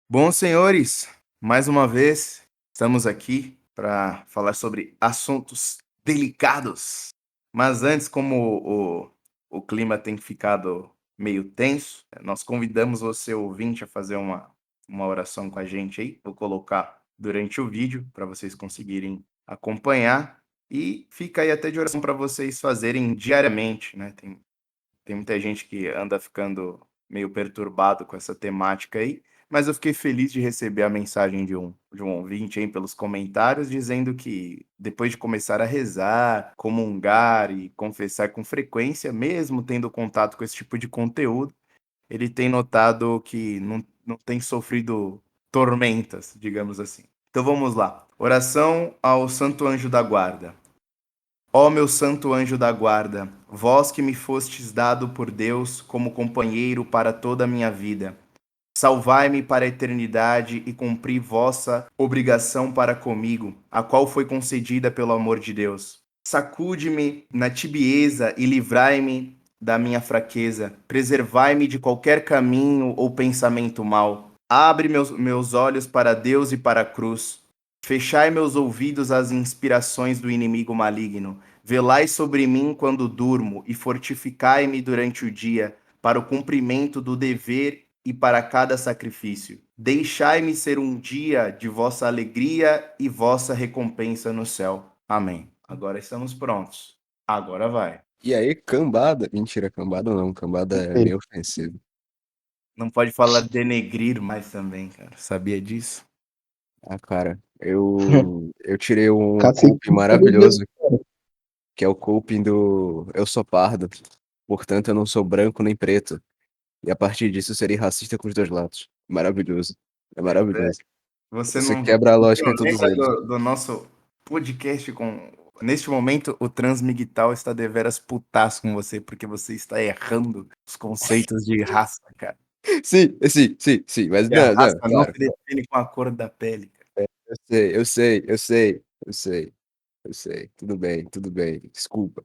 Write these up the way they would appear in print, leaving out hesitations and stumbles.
Bom, senhores, mais uma vez estamos aqui para falar sobre assuntos delicados. Mas antes, como o clima tem ficado meio tenso, nós convidamos você, ouvinte, a fazer uma oração com a gente aí. Vou colocar durante o vídeo para vocês conseguirem acompanhar. E fica aí até de oração para vocês fazerem diariamente, né? Tem muita gente que anda ficando meio perturbado com essa temática aí, mas eu fiquei feliz de receber a mensagem de um ouvinte aí pelos comentários, dizendo que depois de começar a rezar, comungar e confessar com frequência, mesmo tendo contato com esse tipo de conteúdo, ele tem notado que não tem sofrido tormentas, digamos assim. Então vamos lá. Oração ao Santo Anjo da Guarda. Ó meu santo anjo da guarda, vós que me fostes dado por Deus como companheiro para toda a minha vida, salvai-me para a eternidade e cumpri vossa obrigação para comigo, a qual foi concedida pelo amor de Deus. Sacude-me na tibieza e livrai-me da minha fraqueza. Preservai-me de qualquer caminho ou pensamento mau. Abre meus olhos para Deus e para a cruz. Fechai meus ouvidos às inspirações do inimigo maligno. Velai sobre mim quando durmo e fortificai-me durante o dia para o cumprimento do dever e para cada sacrifício. Deixai-me ser um dia de vossa alegria e vossa recompensa no céu. Amém. Agora estamos prontos. Agora vai. E aí, cambada? Mentira, cambada não. Cambada é Ei, meio ofensivo. Não pode falar denegrir mais também, cara. Sabia disso? Ah, cara, eu tirei um Cacique coping não saberia. maravilhoso, que é o coping do Eu sou pardo, portanto eu não sou branco nem preto. E a partir disso eu serei racista com os dois lados. Maravilhoso. É maravilhoso. Você Você não quebra a lógica em todos lembra eles. do nosso podcast com. Neste momento, o Transmigtal está deveras putaço com você, porque você está errando os conceitos de raça, cara. Sim, sim, sim, sim, mas E a não, não, raça não claro. se define com a cor da pele, cara. Eu sei, eu sei, eu sei, eu sei, eu sei. Tudo bem, desculpa.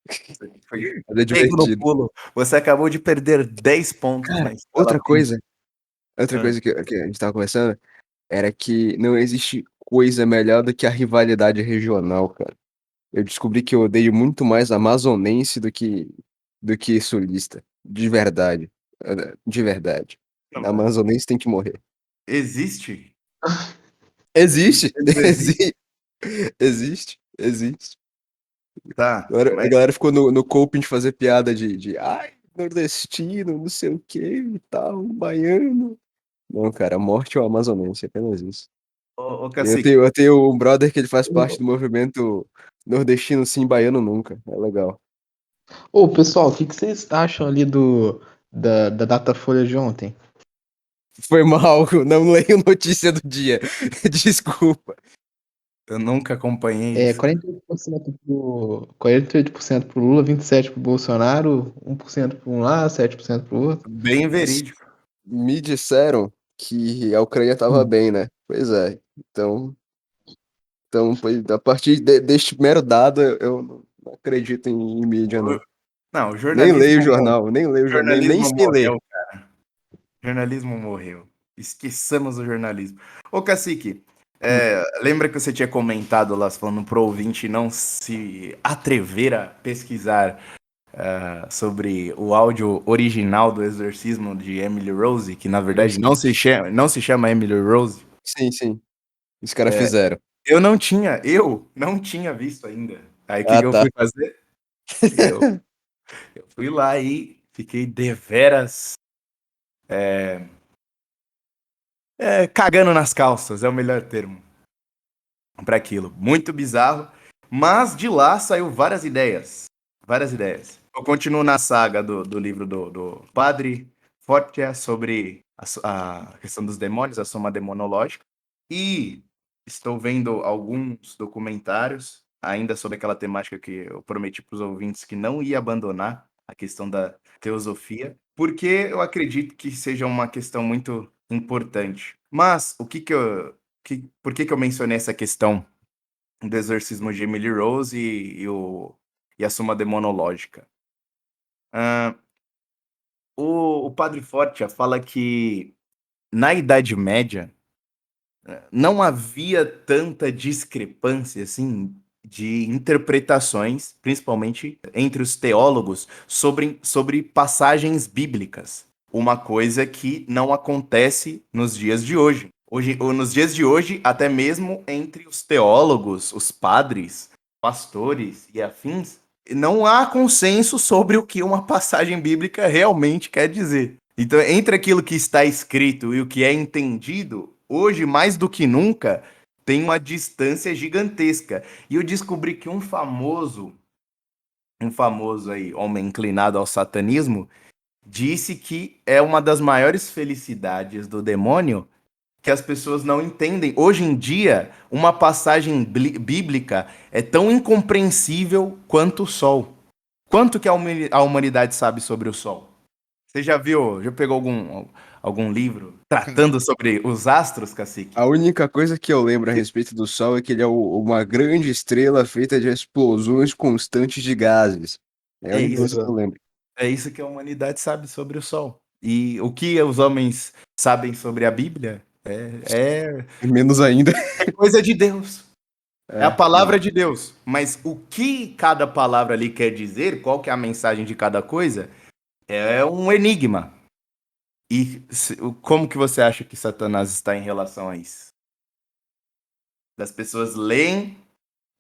Você foi Mas é pego no divertido. pulo. Você acabou de perder 10 pontos Cara, na escala Penn. outra Hã. coisa que a gente tava conversando era que não existe coisa melhor do que a rivalidade regional, cara. Eu descobri que eu odeio muito mais amazonense do que sulista. De verdade. De verdade. Não, Amazonense tem que morrer. existe? Existe! Eles existem? Existe. Tá, A mas galera ficou no coping de fazer piada de ai, nordestino, não sei o que e tal, baiano. Não, cara, a morte é o amazonense, apenas isso. ô Eu cacique, tenho, eu tenho um brother que ele faz parte do movimento nordestino sim, baiano nunca. É legal. Ô, pessoal, o que que vocês acham ali da Datafolha de ontem? Foi mal, eu não leio notícia do dia. Desculpa. eu nunca acompanhei É, isso. 48% pro Lula, 27% pro Bolsonaro, 1% para um lado, 7% pro outro. Bem Mas verídico. me disseram que a Ucrânia tava Hum. bem, né? Pois é. Então a partir deste mero dado, eu não acredito em mídia, O- não. Não, o Nem jornalismo, leio jornal, nem leio jornal, nem jornalismo sei ler. morreu. O jornalismo morreu. Esqueçamos o jornalismo. Ô, Cacique, Hum, lembra que você tinha comentado lá, falando pro ouvinte não se atrever a pesquisar sobre o áudio original do exorcismo de Emily Rose, que na eu verdade sei. não se chama Emily Rose? Sim, sim. Os caras fizeram. Eu não tinha visto ainda. Aí o que Ah, que eu tá. fui fazer? Eu, eu fui lá e fiquei deveras cagando nas calças, é o melhor termo para aquilo. Muito bizarro, mas de lá saiu várias ideias. Várias ideias. Eu continuo na saga do livro do Padre Fortia sobre a questão dos demônios, a soma demonológica. E estou vendo alguns documentários ainda sobre aquela temática que eu prometi para os ouvintes que não ia abandonar, a questão da teosofia, porque eu acredito que seja uma questão muito importante. Mas por que que eu mencionei essa questão do exorcismo de Emily Rose e a Suma Demonológica? Ah, o Padre Fortia fala que na Idade Média, não havia tanta discrepância, assim, de interpretações, principalmente entre os teólogos, sobre passagens bíblicas. Uma coisa que não acontece nos dias de hoje. Ou nos dias de hoje, até mesmo entre os teólogos, os padres, pastores e afins, não há consenso sobre o que uma passagem bíblica realmente quer dizer. Então, entre aquilo que está escrito e o que é entendido, hoje, mais do que nunca, tem uma distância gigantesca. E eu descobri que um famoso aí, homem inclinado ao satanismo, disse que é uma das maiores felicidades do demônio que as pessoas não entendem. Hoje em dia, uma passagem bíblica é tão incompreensível quanto o sol. Quanto que a humanidade sabe sobre o sol? Você já pegou algum livro tratando sobre os astros, cacique? A única coisa que eu lembro a respeito do Sol é que ele é uma grande estrela feita de explosões constantes de gases. É a É única isso, coisa que eu Exato. lembro. é isso que a humanidade sabe sobre o sol. E o que os homens sabem sobre a Bíblia Menos ainda. é coisa de Deus. É a É, palavra de Deus. Mas o que cada palavra ali quer dizer, qual que é a mensagem de cada coisa, é um enigma. E como que você acha que Satanás está em relação a isso? Das pessoas leem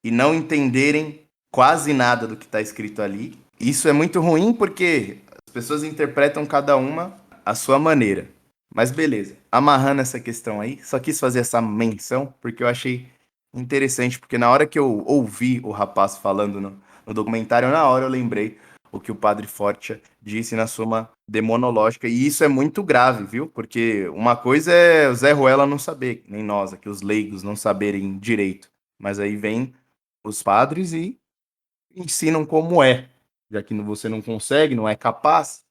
e não entenderem quase nada do que está escrito ali. Isso é muito ruim porque as pessoas interpretam cada uma à sua maneira. Mas beleza, amarrando essa questão aí, só quis fazer essa menção porque eu achei interessante, porque na hora que eu ouvi o rapaz falando no documentário, na hora eu lembrei o que o padre Forte disse na Suma Demonológica, e isso é muito grave, viu? Porque uma coisa é o Zé Ruela não saber, nem nós aqui, os leigos, não saberem direito, mas aí vem os padres e ensinam como é, já que você não consegue, não é capaz.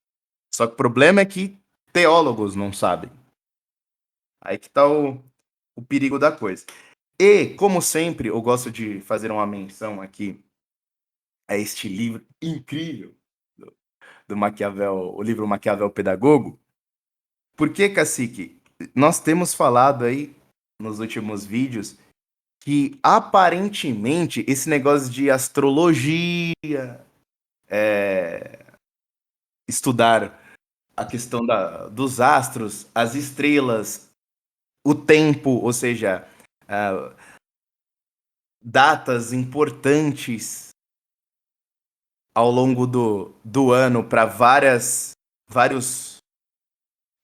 Só que o problema é que teólogos não sabem. Aí que tá o perigo da coisa. E, como sempre, eu gosto de fazer uma menção aqui a este livro incrível do Maquiavel, o livro Maquiavel Pedagogo. Porque, cacique, nós temos falado aí nos últimos vídeos que aparentemente esse negócio de astrologia, estudar a questão dos astros, as estrelas, o tempo, ou seja, ah, datas importantes ao longo do ano para vários,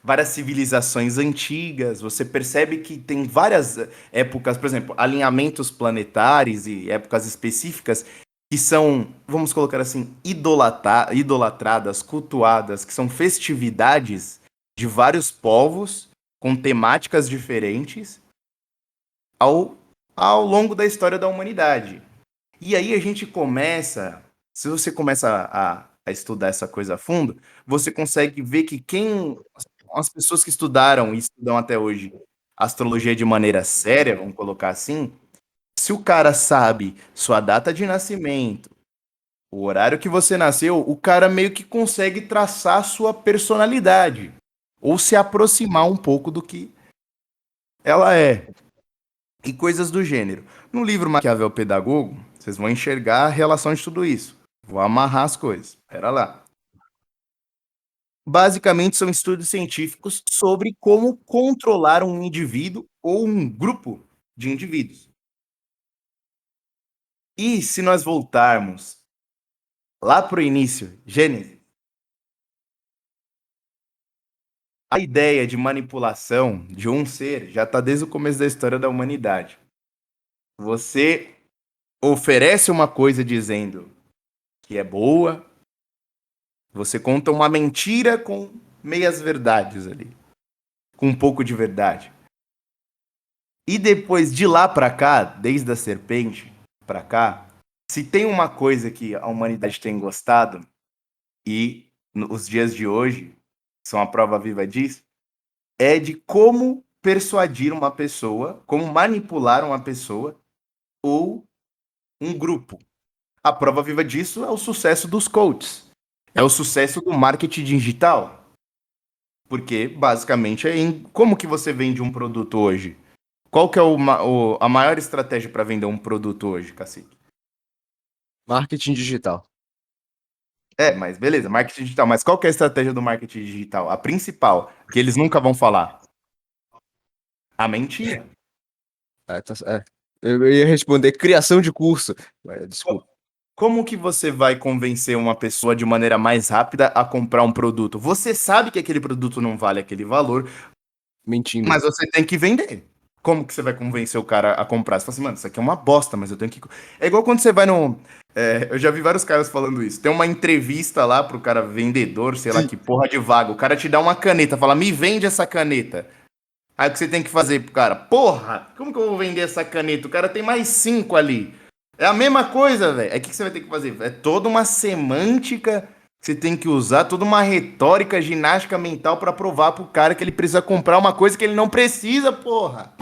várias civilizações antigas. Você percebe que tem várias épocas, por exemplo, alinhamentos planetários e épocas específicas que são, vamos colocar assim, idolatradas, cultuadas, que são festividades de vários povos com temáticas diferentes ao, ao longo da história da humanidade. E aí a gente começa, se você começa a estudar essa coisa a fundo, você consegue ver que as pessoas que estudaram e estudam até hoje astrologia de maneira séria, vamos colocar assim, se o cara sabe sua data de nascimento, o horário que você nasceu, o cara meio que consegue traçar sua personalidade ou se aproximar um pouco do que ela é e coisas do gênero. No livro Maquiavel Pedagogo, vocês vão enxergar a relação de tudo isso. Vou amarrar as coisas. Pera lá. Basicamente, são estudos científicos sobre como controlar um indivíduo ou um grupo de indivíduos. E se nós voltarmos lá para o início, Gênesis, a ideia de manipulação de um ser já está desde o começo da história da humanidade. Você oferece uma coisa dizendo que é boa, você conta uma mentira com meias verdades ali, com um pouco de verdade. E depois de lá pra cá, desde a serpente pra cá, se tem uma coisa que a humanidade tem gostado e os dias de hoje são a prova viva disso, é de como persuadir uma pessoa, como manipular uma pessoa ou um grupo. A prova viva disso é o sucesso dos coaches, é o sucesso do marketing digital. Porque, basicamente, como que você vende um produto hoje? Qual que é a maior estratégia para vender um produto hoje, Cacique? Marketing digital. Mas beleza, marketing digital. Mas qual que é a estratégia do marketing digital? A principal, que eles nunca vão falar. A mentira. É. Eu ia responder criação de curso. Desculpa, Como que você vai convencer uma pessoa de maneira mais rápida a comprar um produto? Você sabe que aquele produto não vale aquele valor, mentindo. mas você tem que vender. Como que você vai convencer o cara a comprar? Você fala assim, mano, isso aqui é uma bosta, mas eu tenho que. É igual quando você vai no. Eu já vi vários caras falando isso. Tem uma entrevista lá pro cara vendedor, sei lá Sim. que porra de vaga. O cara te dá uma caneta, fala, me vende essa caneta. Aí o que você tem que fazer pro cara? Porra, como que eu vou vender essa caneta? O cara tem mais 5 ali. É a mesma coisa, velho. É o que você vai ter que fazer? É toda uma semântica que você tem que usar, toda uma retórica, ginástica mental pra provar pro cara que ele precisa comprar uma coisa que ele não precisa, porra.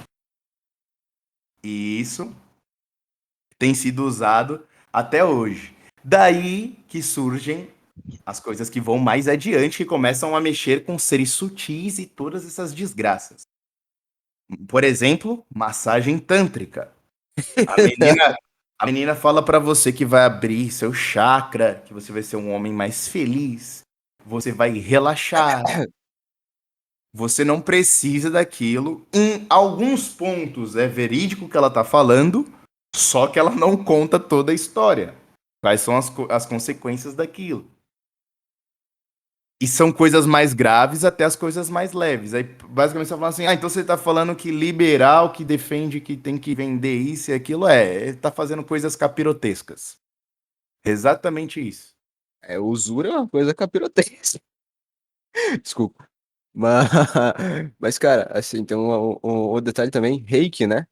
E isso tem sido usado até hoje. Daí que surgem as coisas que vão mais adiante, que começam a mexer com seres sutis e todas essas desgraças. Por exemplo, massagem tântrica. A menina, a menina fala pra você que vai abrir seu chakra, que você vai ser um homem mais feliz, você vai relaxar. Você não precisa daquilo. Em alguns pontos é verídico o que ela tá falando, só que ela não conta toda a história. Quais são as consequências daquilo? E são coisas mais graves até as coisas mais leves. Aí, basicamente, você fala assim: então você tá falando que liberal que defende que tem que vender isso e aquilo, ele tá fazendo coisas capirotescas. Exatamente isso. Usura é uma coisa capirotesca. Desculpa. Mas, mas, cara, assim, tem um detalhe também, reiki, né?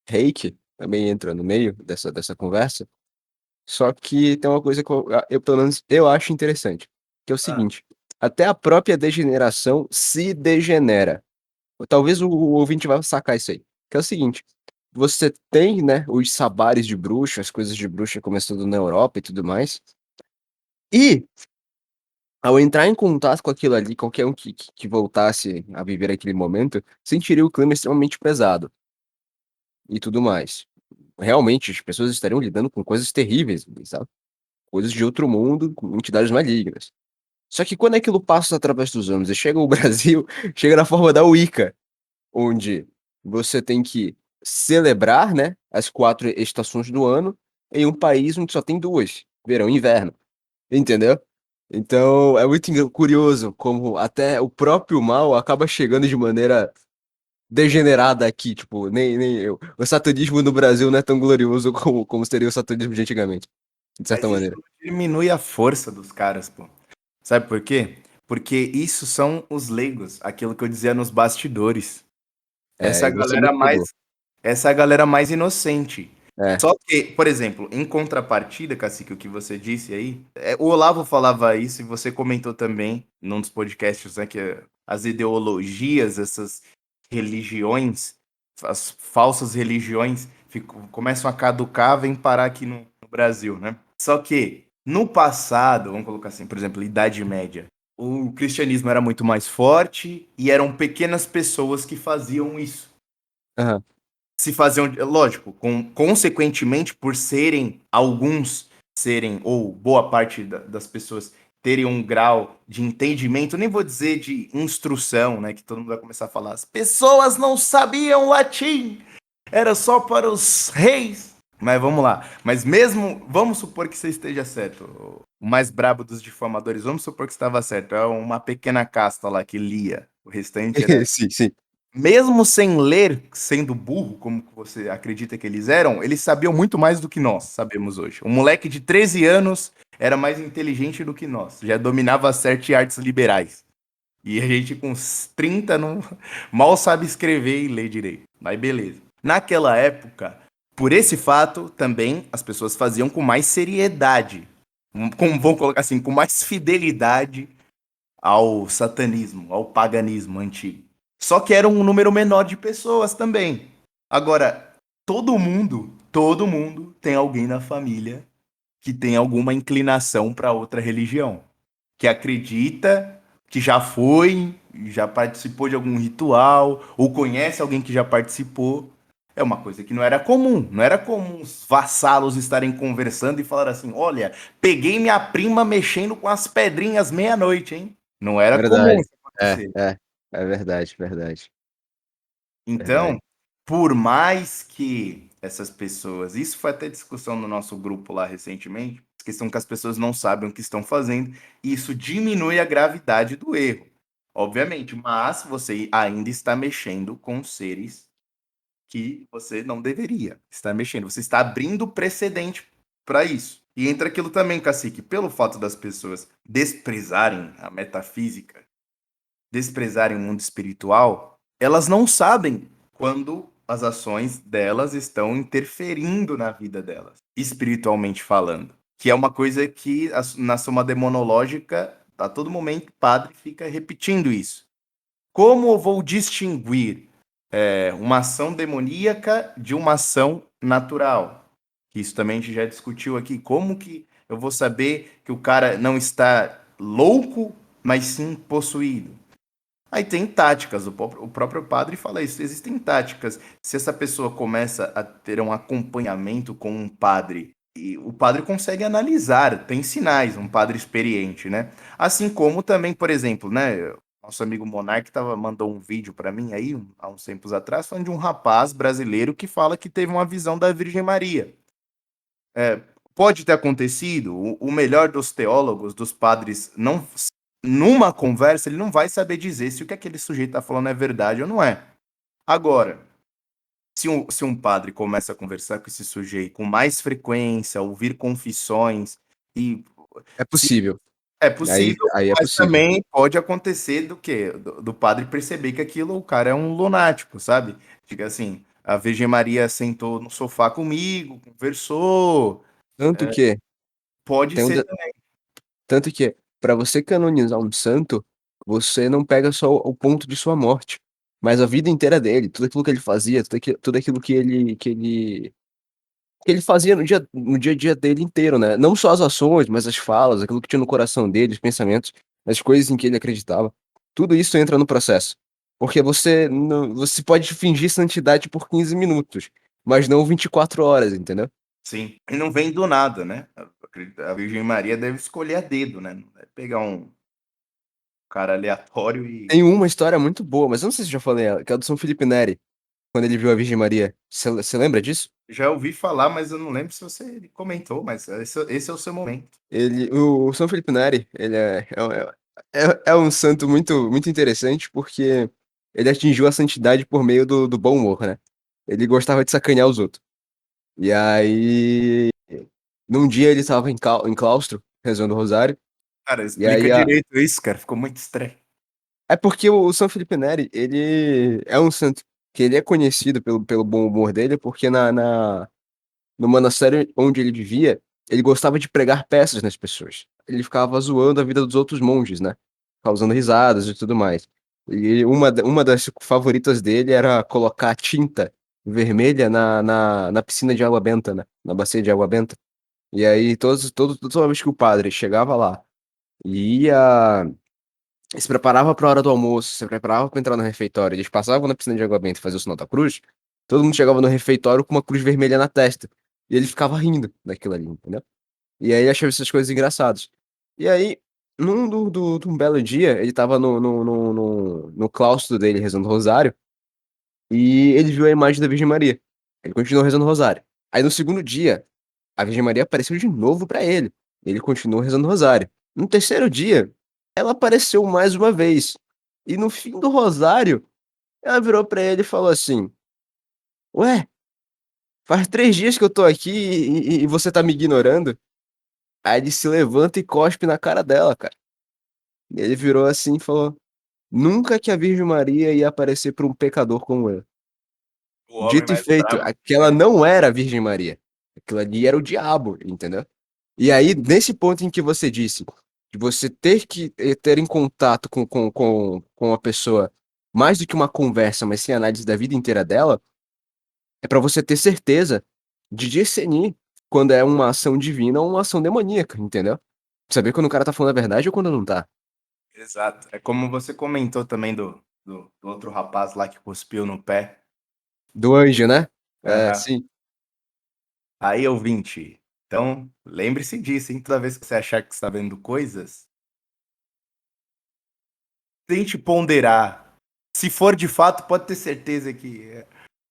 Reiki também entra no meio dessa conversa. Só que tem uma coisa que pelo menos, eu acho interessante, que é o Ah, seguinte, até a própria degeneração se degenera. Talvez o ouvinte vá sacar isso aí, que é o seguinte, você tem, né, os sabares de bruxa, as coisas de bruxa começando na Europa e tudo mais, e ao entrar em contato com aquilo ali, qualquer um que voltasse a viver aquele momento, sentiria o clima extremamente pesado e tudo mais. Realmente, as pessoas estariam lidando com coisas terríveis, sabe? Coisas de outro mundo, com entidades malignas. Só que quando aquilo passa através dos anos e chega ao Brasil, chega na forma da Wicca, onde você tem que celebrar, né, as 4 estações do ano em um país onde só tem 2, verão e inverno, entendeu? Então, é muito curioso como até o próprio mal acaba chegando de maneira degenerada aqui, tipo, nem o satanismo no Brasil não é tão glorioso como seria o satanismo de antigamente, de certa mas isso maneira. diminui a força dos caras, pô. Sabe por quê? Porque isso são os leigos, aquilo que eu dizia nos bastidores. Essa é E a você galera me mais, pegou. essa é a galera mais inocente. É. Só que, por exemplo, em contrapartida, Cacique, o que você disse aí, o Olavo falava isso e você comentou também num dos podcasts, né, que as ideologias, essas religiões, as falsas religiões começam a caducar, vêm parar aqui no Brasil, né? Só que no passado, vamos colocar assim, por exemplo, Idade Média, o cristianismo era muito mais forte e eram pequenas pessoas que faziam isso. Aham. Se faziam, lógico, consequentemente, por serem alguns serem, ou boa parte das pessoas terem um grau de entendimento, nem vou dizer de instrução, né? Que todo mundo vai começar a falar. As pessoas não sabiam latim, era só para os reis. Mas vamos lá. Mas mesmo, vamos supor que você esteja certo. O mais brabo dos difamadores, vamos supor que estava certo. É uma pequena casta lá que lia. O restante era Sim, sim. mesmo sem ler, sendo burro, como você acredita que eles eram, eles sabiam muito mais do que nós sabemos hoje. Um moleque de 13 anos era mais inteligente do que nós, já dominava as 7 artes liberais. E a gente com uns 30 não, mal sabe escrever e ler direito. Mas beleza. Naquela época, por esse fato, também as pessoas faziam com mais seriedade. Vamos colocar assim, com mais fidelidade ao satanismo, ao paganismo antigo. Só que era um número menor de pessoas também. Agora, todo mundo tem alguém na família que tem alguma inclinação para outra religião, que acredita que já foi, já participou de algum ritual, ou conhece alguém que já participou. É uma coisa que não era comum. Não era comum os vassalos estarem conversando e falar assim: olha, peguei minha prima mexendo com as pedrinhas meia-noite, hein? Não era comum Verdade. isso É, acontecer. é verdade, verdade, Então, verdade. por mais que essas pessoas, isso foi até discussão no nosso grupo lá recentemente, a questão que as pessoas não sabem o que estão fazendo, e isso diminui a gravidade do erro, obviamente, mas você ainda está mexendo com seres que você não deveria estar mexendo, você está abrindo precedente para isso. E entra aquilo também, Cacique, pelo fato das pessoas desprezarem a metafísica, desprezarem o mundo espiritual, elas não sabem quando as ações delas estão interferindo na vida delas, espiritualmente falando. Que é uma coisa que na soma demonológica, a todo momento, o padre fica repetindo isso. Como eu vou distinguir uma ação demoníaca de uma ação natural? Isso também a gente já discutiu aqui. Como que eu vou saber que o cara não está louco, mas sim possuído? Aí tem táticas, o próprio padre fala isso, existem táticas. Se essa pessoa começa a ter um acompanhamento com um padre, e o padre consegue analisar, tem sinais, um padre experiente, né? Assim como também, por exemplo, né, nosso amigo Monark mandou um vídeo para mim aí, há uns tempos atrás, falando de um rapaz brasileiro que fala que teve uma visão da Virgem Maria. Pode ter acontecido, o melhor dos teólogos, dos padres, não, numa conversa, ele não vai saber dizer se o que aquele sujeito está falando é verdade ou não é. Agora, se um padre começa a conversar com esse sujeito com mais frequência, ouvir confissões, e É se possível. é Aí possível, aí é mas possível. também pode acontecer do quê? Do padre perceber que aquilo, o cara é um lunático, sabe? Diga assim, a Virgem Maria sentou no sofá comigo, conversou, Tanto que pode tem um ser. de tanto que para você canonizar um santo, você não pega só o ponto de sua morte, mas a vida inteira dele, tudo aquilo que ele fazia, tudo aquilo que ele fazia no dia a dia dele inteiro, né. Não só as ações, mas as falas, aquilo que tinha no coração dele, os pensamentos, as coisas em que ele acreditava. Tudo isso entra no processo. Porque você pode fingir santidade por 15 minutos, mas não 24 horas, entendeu. Sim, e não vem do nada, né. Eu acredito a Virgem Maria deve escolher a dedo, né, não deve pegar um cara aleatório e Tem uma história muito boa, mas eu não sei se eu já falei ela, que é a do São Felipe Neri, quando ele viu a Virgem Maria. Você lembra disso? já ouvi falar, mas eu não lembro se você comentou, mas esse é o seu momento. O São Felipe Neri, ele é um santo muito interessante, porque ele atingiu a santidade por meio do bom humor, né. Ele gostava de sacanear os outros. E aí, num dia ele estava em claustro, rezando o rosário, Cara, e explica aí a direito isso, cara, ficou muito estranho. é porque o São Felipe Neri, ele é um santo que ele é conhecido pelo bom humor dele, porque no monastério onde ele vivia, ele gostava de pregar peças nas pessoas. Ele ficava zoando a vida dos outros monges, né, causando risadas e tudo mais. E uma das favoritas dele era colocar tinta vermelha na piscina de água benta, né, na bacia de água benta. E aí toda vez que o padre chegava lá e ia se preparava para a hora do almoço, se preparava para entrar no refeitório, eles passavam na piscina de água benta e faziam o sinal da cruz, todo mundo chegava no refeitório com uma cruz vermelha na testa. E ele ficava rindo daquilo ali, entendeu? E aí ele achava essas coisas engraçadas. E aí, de um belo dia, ele estava no claustro dele rezando o rosário, e ele viu a imagem da Virgem Maria. Ele continuou rezando o rosário. Aí no segundo dia, a Virgem Maria apareceu de novo pra ele. Ele continuou rezando o rosário. No terceiro dia, ela apareceu mais uma vez. E no fim do rosário, ela virou pra ele e falou assim: "Ué, faz 3 dias que eu tô aqui e você tá me ignorando?" Aí ele se levanta e cospe na cara dela, cara. E ele virou assim e falou: "Nunca que a Virgem Maria ia aparecer pra um pecador como eu." O homem Dito e mais feito, bravo que aquela tem. não era a Virgem Maria. Aquilo ali era o diabo, entendeu? E aí, nesse ponto em que você disse, de você ter que ter em contato com a pessoa, mais do que uma conversa, mas sim a análise da vida inteira dela, é pra você ter certeza de discernir quando é uma ação divina ou uma ação demoníaca, entendeu? Saber quando o cara tá falando a verdade ou quando não tá. Exato. É como você comentou também do outro rapaz lá que cuspiu no pé. Do anjo, né? É, Aham. sim. Aí, ouvinte, então lembre-se disso, hein? Toda vez que você achar que está vendo coisas, tente ponderar. Se for de fato, pode ter certeza que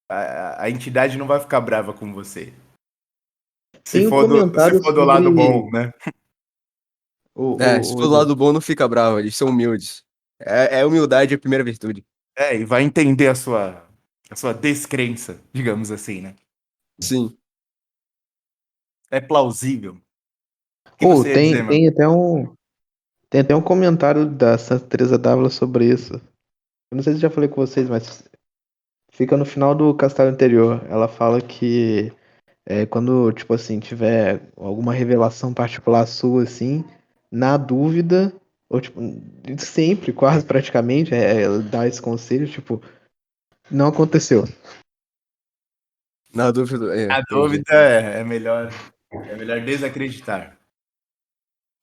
a entidade não vai ficar brava com você. Se Tem um for se comentário for do lado sobre bom, né? Se o for do Edu. lado bom, não fica bravo, eles são humildes. Humildade a primeira virtude. É, e vai entender a sua descrença, digamos assim, né? Sim. É plausível. O que Ou você ia dizer, tem, meu? tem até um comentário da Santa Teresa d'Ávila sobre isso. Eu não sei se eu já falei com vocês, mas fica no final do Castelo Interior. Ela fala que quando, tipo assim, tiver alguma revelação particular sua, assim, na dúvida, ou tipo, sempre, quase praticamente, ela dá esse conselho, tipo, não aconteceu. Na dúvida, A entendi. dúvida é melhor desacreditar.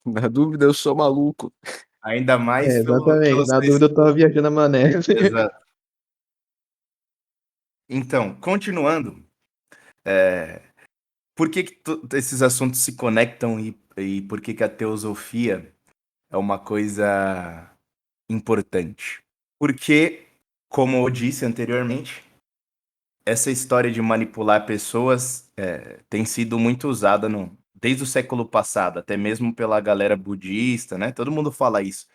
Na dúvida, eu sou maluco. Ainda mais Exatamente. pelos Na dúvida, eu tava viajando na maionese. exato. Então, continuando, por que esses assuntos se conectam e por que a teosofia é uma coisa importante? Porque, como eu disse anteriormente, essa história de manipular pessoas tem sido muito usada desde o século passado, até mesmo pela galera budista, né? Todo mundo fala isso.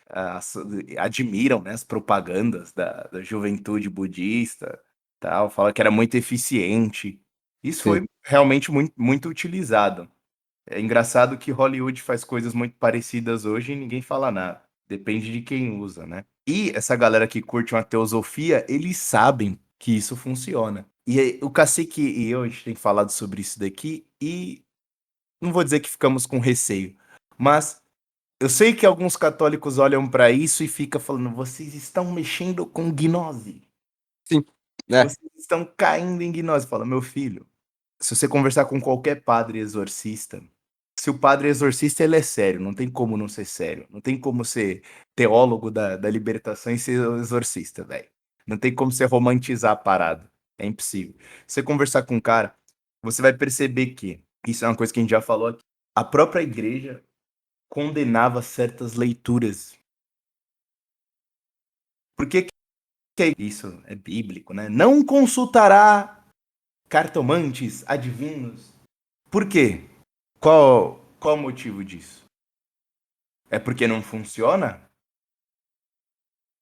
Admiram, né, as propagandas da juventude budista, tal, fala que era muito eficiente. Isso Sim. foi realmente muito, muito utilizado. É engraçado que Hollywood faz coisas muito parecidas hoje e ninguém fala nada. Depende de quem usa, né? E essa galera que curte uma teosofia, eles sabem que isso funciona. E aí, o Cacique e eu, a gente tem falado sobre isso daqui e não vou dizer que ficamos com receio, mas eu sei que alguns católicos olham para isso e ficam falando: vocês estão mexendo com gnose. Sim. É. Vocês estão caindo em gnose. Fala, meu filho, se você conversar com qualquer padre exorcista, se o padre é exorcista, ele é sério, não tem como não ser sério. Não tem como ser teólogo da libertação e ser exorcista, velho. Não tem como você romantizar a parada. É impossível. Você conversar com um cara, você vai perceber que, isso é uma coisa que a gente já falou aqui, a própria igreja condenava certas leituras. Por que é isso? É bíblico, né? Não consultará cartomantes, adivinhos. Por quê? Qual o motivo disso? É porque não funciona?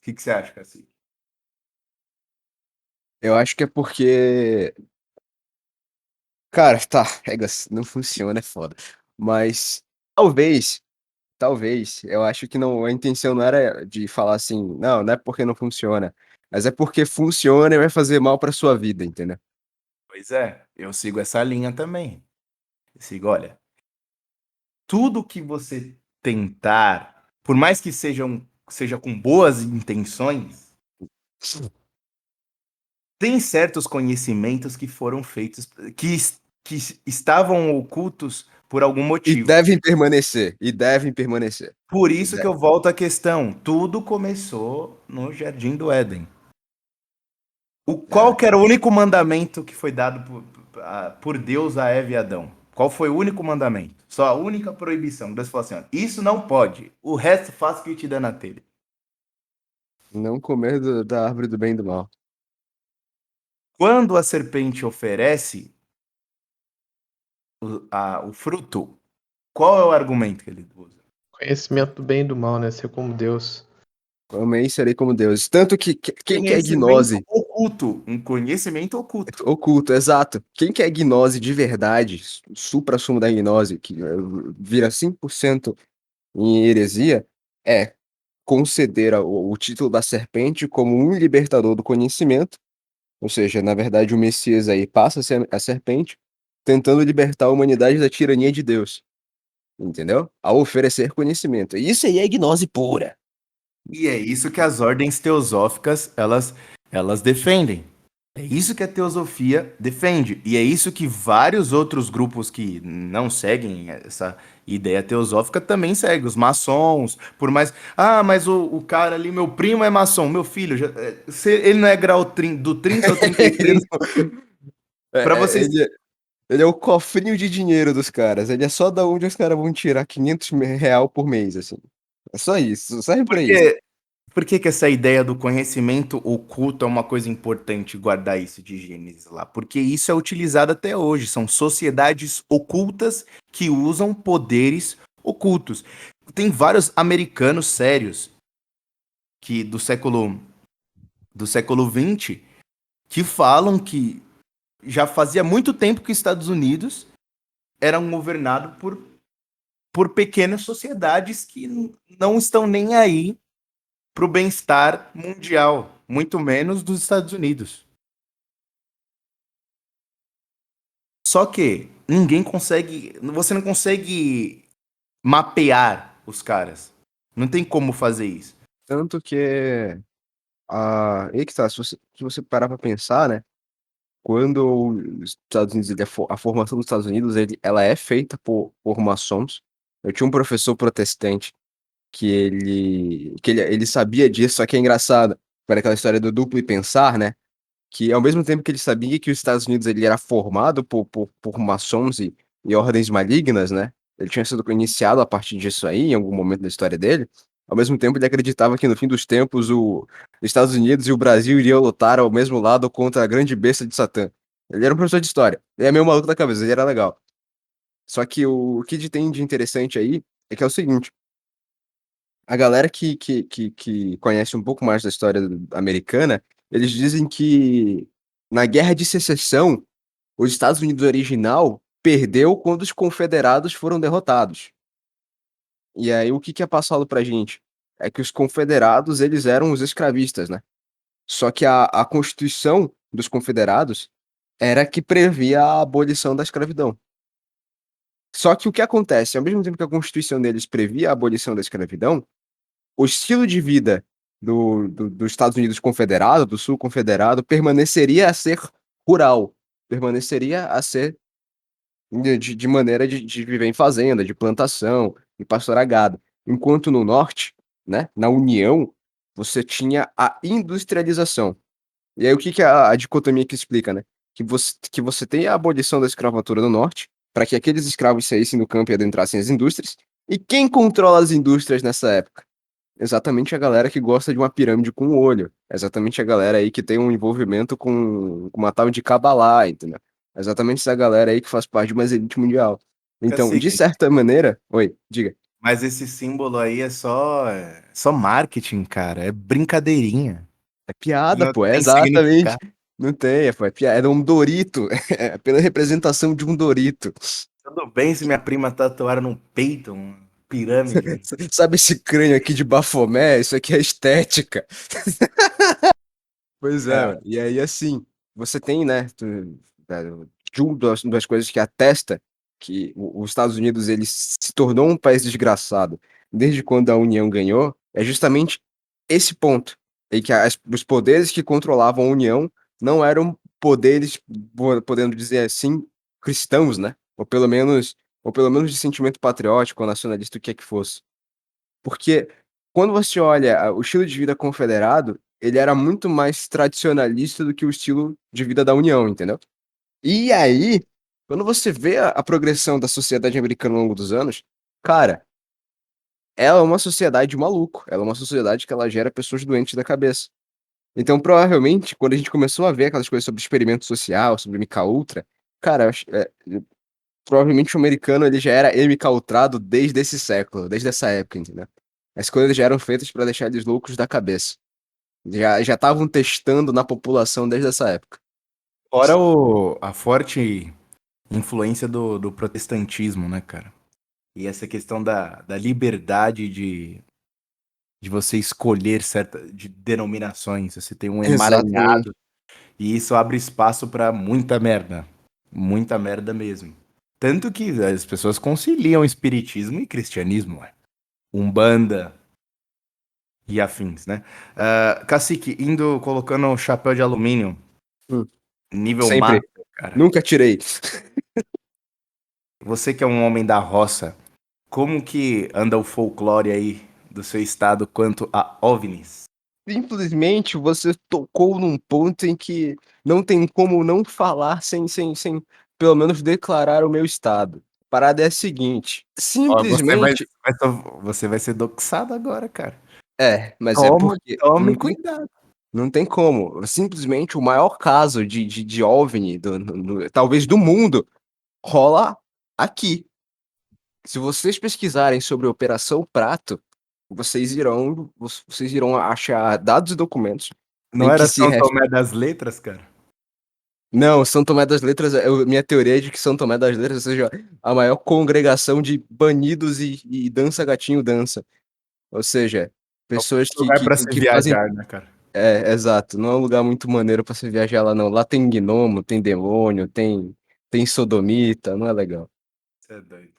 Que você acha, Cassi? Eu acho que é porque. Cara, tá, não funciona, é foda. Mas talvez, eu acho que não, a intenção não era de falar assim, não é porque não funciona, mas é porque funciona e vai fazer mal pra sua vida, entendeu? Pois é, eu sigo essa linha também. Eu sigo, olha, tudo que você tentar, por mais que seja com boas intenções, tem certos conhecimentos que foram feitos, que estavam ocultos por algum E motivo. devem permanecer, e devem permanecer. Por E isso que de- eu volto à questão. Tudo começou no Jardim do Éden. Qual é, que era o único mandamento que foi dado por Deus a Eva e Adão? Qual foi o único mandamento? Só a única proibição. Deus falou assim: ó, isso não pode. O resto faz o que te der na telha. não comer da árvore do bem e do mal. Quando a serpente oferece o fruto, qual é o argumento que ele usa? Conhecimento do bem e do mal, né? Ser como Deus. Também serei como Deus. Tanto que quem quer Conhecimento gnose, oculto. Um conhecimento oculto. oculto, exato. Quem quer gnose de verdade, supra-sumo da gnose, que vira 5% em heresia, é conceder o título da serpente como um libertador do conhecimento, ou seja, na verdade o Messias aí passa a ser a serpente, tentando libertar a humanidade da tirania de Deus, entendeu? Ao oferecer conhecimento. Isso aí é gnose pura. E é isso que as ordens teosóficas elas defendem. É isso que a teosofia defende. E é isso que vários outros grupos que não seguem essa ideia teosófica também seguem. Os maçons, por mais. Ah, mas o cara ali, meu primo é maçom. Meu filho, se ele não é grau do 30 ao Ele 33, não- para é, é, vocês. ele, ele é o cofrinho de dinheiro dos caras. Ele é só da onde os caras vão tirar 500 real por mês, assim. É só isso, serve pra isso. Porque Por que que essa ideia do conhecimento oculto é uma coisa importante guardar isso de Gênesis lá? Porque isso é utilizado até hoje. São sociedades ocultas que usam poderes ocultos. Tem vários americanos sérios que do século XX que falam que já fazia muito tempo que os Estados Unidos eram governados por pequenas sociedades que não estão nem aí para o bem-estar mundial, muito menos dos Estados Unidos. Só que ninguém consegue, você não consegue mapear os caras. Não tem como fazer isso. Tanto que. Aí que tá, se você parar pra pensar, né? Quando os Estados Unidos, a formação dos Estados Unidos, ela é feita por maçons. Eu tinha um professor protestante que ele sabia disso, só que é engraçado. Para aquela história do duplo e pensar, né? Que ao mesmo tempo que ele sabia que os Estados Unidos ele era formado por maçons e ordens malignas, né? Ele tinha sido iniciado a partir disso aí, em algum momento da história dele. Ao mesmo tempo, ele acreditava que no fim dos tempos os Estados Unidos e o Brasil iriam lutar ao mesmo lado contra a grande besta de Satã. Ele era um professor de história. Ele é meio maluco da cabeça, ele era legal. Só que o que tem de interessante aí é que é o seguinte: a galera que conhece um pouco mais da história americana, eles dizem que na Guerra de Secessão, os Estados Unidos original perdeu quando os confederados foram derrotados. E aí o que é passado pra gente? É que os confederados, eles eram os escravistas, né? Só que a Constituição dos confederados era que previa a abolição da escravidão. Só que o que acontece? Ao mesmo tempo que a Constituição deles previa a abolição da escravidão, o estilo de vida dos Estados Unidos Confederado, do Sul Confederado, permaneceria a ser rural, permaneceria a ser de maneira de viver em fazenda, de plantação, e pastorar gado. Enquanto no Norte, né, na União, você tinha a industrialização. E aí o que é a dicotomia que explica, né? Que você tem a abolição da escravatura no Norte, para que aqueles escravos saíssem do campo e adentrassem as indústrias. E quem controla as indústrias nessa época? Exatamente a galera que gosta de uma pirâmide com o olho. Exatamente a galera aí que tem um envolvimento com uma tal de Kabbalah, entendeu? Exatamente essa galera aí que faz parte de uma elite mundial. Então, de Cacique, certa maneira. Oi, diga. mas esse símbolo aí é só marketing, cara. É brincadeirinha. É piada, Não pô, é tem exatamente. significado. Não tem, pô, é piada. É um Dorito. É pela representação de um Dorito. Tudo bem se minha prima tatuara no peito uma pirâmide. Sabe esse crânio aqui de Bafomé? Isso aqui é estética. Pois é, Cara, mano. E aí, assim, você tem, né, de das coisas que atesta que os Estados Unidos ele se tornou um país desgraçado desde quando a União ganhou, é justamente esse ponto, em que os poderes que controlavam a União não eram poderes, podendo dizer assim, cristãos, né? Ou pelo menos de sentimento patriótico ou nacionalista, o que é que fosse. Porque quando você olha o estilo de vida confederado, ele era muito mais tradicionalista do que o estilo de vida da União, entendeu? E aí, quando você vê a progressão da sociedade americana ao longo dos anos, cara, ela é uma sociedade de maluco. Ela é uma sociedade que ela gera pessoas doentes da cabeça. Então, provavelmente, quando a gente começou a ver aquelas coisas sobre experimento social, sobre MK Ultra, cara, provavelmente o americano ele já era MK Ultrado desde esse século, desde essa época, entendeu? As coisas já eram feitas para deixar eles loucos da cabeça. Já estavam testando na população desde essa época. fora a forte influência do protestantismo, né, cara? E essa questão da liberdade de você escolher de denominações. Você tem um Exatamente. emaranhado e isso abre espaço para muita merda. Muita merda mesmo. Tanto que as pessoas conciliam espiritismo e cristianismo, ué. Umbanda e afins, né? Cacique, colocando o chapéu de alumínio, Hum. Nível Sempre. master, cara. Nunca tirei. Você que é um homem da roça, como que anda o folclore aí do seu estado quanto a OVNIs? Simplesmente você tocou num ponto em que não tem como não falar sem pelo menos declarar o meu estado. A parada é a seguinte, Ó, simplesmente você vai ser doxado agora, cara. mas é porque Tome cuidado. não tem como. Simplesmente o maior caso de OVNI talvez do mundo, rola aqui. Se vocês pesquisarem sobre a Operação Prato, vocês irão achar dados e documentos Não em que era se São Tomé das Letras, cara? Não, São Tomé das Letras, minha teoria é de que São Tomé das Letras seja a maior congregação de banidos e dança gatinho dança. Ou seja, É o pessoas que, lugar que, pra se que fazem. viajar, né, cara? Exato, não é um lugar muito maneiro pra se viajar lá, não. Lá tem gnomo, tem demônio, tem sodomita, não é legal. Você é doido.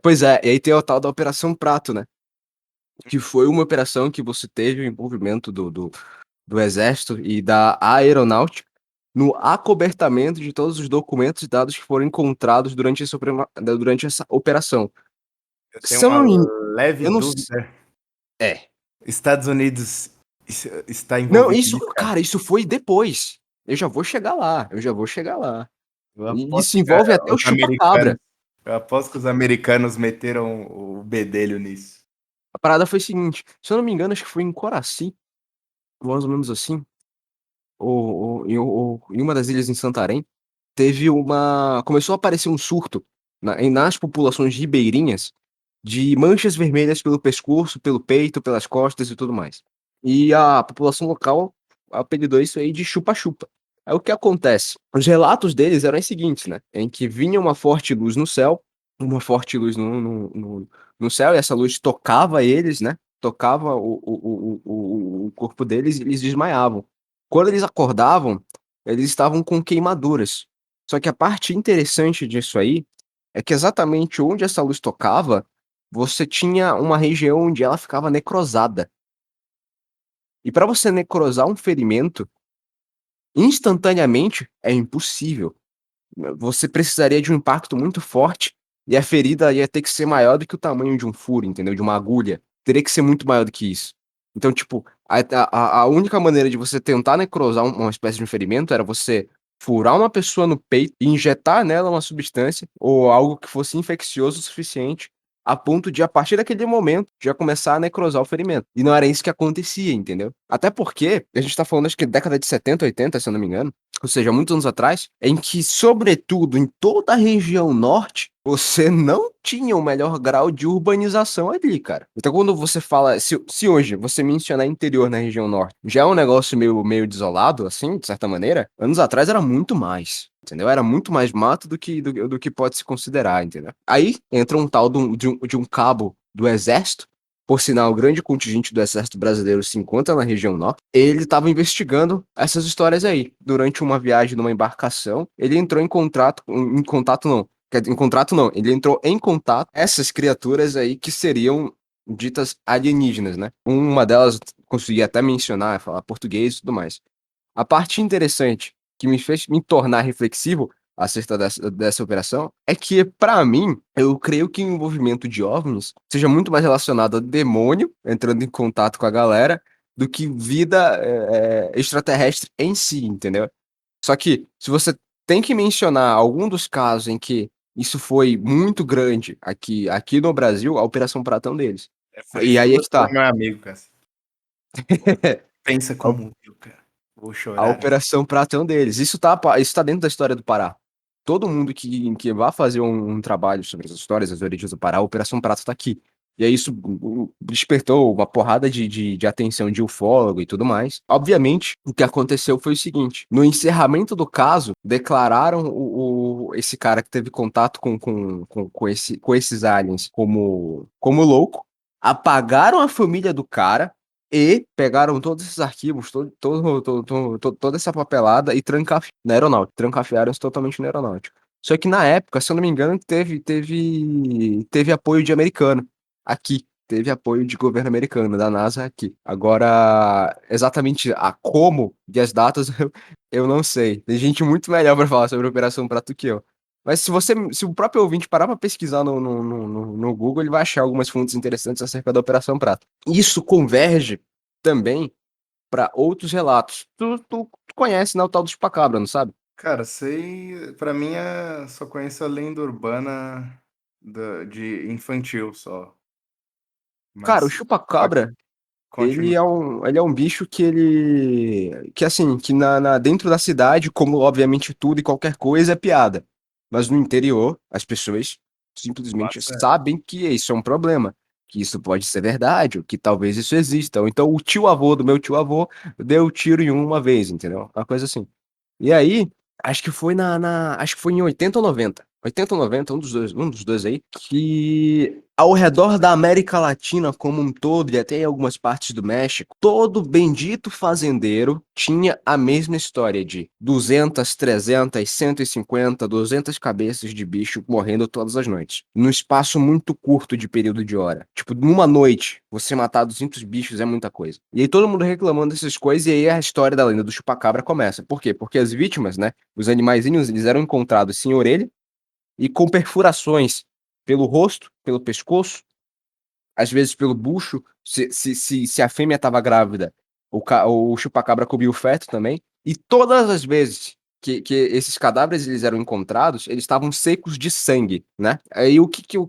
Pois é, e aí tem o tal da Operação Prato, né? Que foi uma operação que você teve o envolvimento do Exército e da Aeronáutica no acobertamento de todos os documentos e dados que foram encontrados durante essa operação. Eu tenho Se eu uma não me en leve eu não s dúvida. é. Estados Unidos está Não, envolvido isso nisso, cara? cara, isso foi depois. Eu já vou chegar lá, eu já vou chegar lá. Eu E aposto isso que envolve até o os americanos chupa-cabra. eu aposto que os americanos meteram o bedelho nisso. A parada foi o seguinte, se eu não me engano, acho que foi em Coraci, mais ou menos assim, ou em uma das ilhas em Santarém, começou a aparecer um surto nas populações ribeirinhas de manchas vermelhas pelo pescoço, pelo peito, pelas costas e tudo mais. E a população local apelidou isso aí de chupa-chupa. Aí o que acontece? Os relatos deles eram os seguintes, né? Em que vinha uma forte luz no céu, uma forte luz no céu, e essa luz tocava eles, né? Tocava o corpo deles e eles desmaiavam. Quando eles acordavam, eles estavam com queimaduras. Só que a parte interessante disso aí é que exatamente onde essa luz tocava, você tinha uma região onde ela ficava necrosada. E para você necrosar um ferimento, instantaneamente é impossível. Você precisaria de um impacto muito forte e a ferida ia ter que ser maior do que o tamanho de um furo, entendeu? De uma agulha. Teria que ser muito maior do que isso. Então, tipo, a única maneira de você tentar necrosar uma espécie de um ferimento era você furar uma pessoa no peito e injetar nela uma substância ou algo que fosse infeccioso o suficiente a ponto de, a partir daquele momento, já começar a necrosar o ferimento. E não era isso que acontecia, entendeu? Até porque, a gente tá falando, acho que década de 70, 80, se eu não me engano, ou seja, muitos anos atrás, em que, sobretudo em toda a região norte, você não tinha o melhor grau de urbanização ali, cara. Então, quando você fala, se hoje você mencionar interior na região norte, já é um negócio meio desolado, assim, de certa maneira, anos atrás era muito mais. Entendeu? Era muito mais mato do que pode se considerar, entendeu? Aí entra um tal de um cabo do exército, por sinal, o grande contingente do Exército Brasileiro se encontra na região norte. Ele estava investigando essas histórias aí. Durante uma viagem numa embarcação, ele entrou em contato não, em contrato não, ele entrou em contato com essas criaturas aí que seriam ditas alienígenas, né? Uma delas conseguia até mencionar, falar português e tudo mais. A parte interessante que me fez me tornar reflexivo acerca dessa operação é que, para mim, eu creio que o envolvimento de OVNIs seja muito mais relacionado a demônio entrando em contato com a galera do que vida extraterrestre em si, entendeu? Só que, se você tem que mencionar algum dos casos em que isso foi muito grande aqui no Brasil, a Operação Pratão deles. É por E isso que aí é que você é tá. meu amigo, cara. Pensa como eu, cara. Vou A chorar. Operação Prata é um deles. Isso tá dentro da história do Pará. Todo mundo que vá fazer um trabalho sobre as histórias, as origens do Pará, a Operação Prata tá aqui. E aí isso despertou uma porrada de atenção de ufólogo e tudo mais. Obviamente, o que aconteceu foi o seguinte: no encerramento do caso, declararam esse cara que teve contato com esses aliens como louco, apagaram a família do cara e pegaram todos esses arquivos, toda essa papelada e na aeronáutica. Trancafiaram isso totalmente na aeronáutica. Só que na época, se eu não me engano, teve apoio de americano aqui. teve apoio de governo americano, da NASA aqui. Agora, exatamente a como e as datas eu não sei. Tem gente muito melhor para falar sobre a Operação Prato do que eu. Mas se o próprio ouvinte parar para pesquisar no Google, ele vai achar algumas fontes interessantes acerca da Operação Prato. Isso converge também para outros relatos. Tu conhece, né, o tal do Chupacabra, não sabe? Cara, sei, pra mim só conheço a lenda urbana de infantil só, Cara, o mas pode, Chupacabra, continua. ele é um bicho que assim, que dentro da cidade, como obviamente tudo e qualquer coisa é piada. Mas no interior, as pessoas simplesmente Fato é. sabem que isso é um problema, que isso pode ser verdade, ou que talvez isso exista. Ou então o tio-avô do meu tio-avô deu tiro em uma vez, entendeu? Uma coisa assim. E aí, acho que foi em 80 ou 90. 80 ou 90, um dos dois aí, que ao redor da América Latina como um todo, e até em algumas partes do México, todo bendito fazendeiro tinha a mesma história de 200, 300, 150, 200 cabeças de bicho morrendo todas as noites. Num espaço muito curto de período de hora. Tipo, numa noite, você matar 200 bichos é muita coisa. E aí todo mundo reclamando dessas coisas, e aí a história da lenda do chupacabra começa. Por quê? Porque as vítimas, né, os animaizinhos, eles eram encontrados sem orelha, e com perfurações pelo rosto, pelo pescoço, às vezes pelo bucho, se a fêmea estava grávida, o chupacabra comia o feto também, e todas as vezes que esses cadáveres eles eram encontrados, eles estavam secos de sangue, né? Aí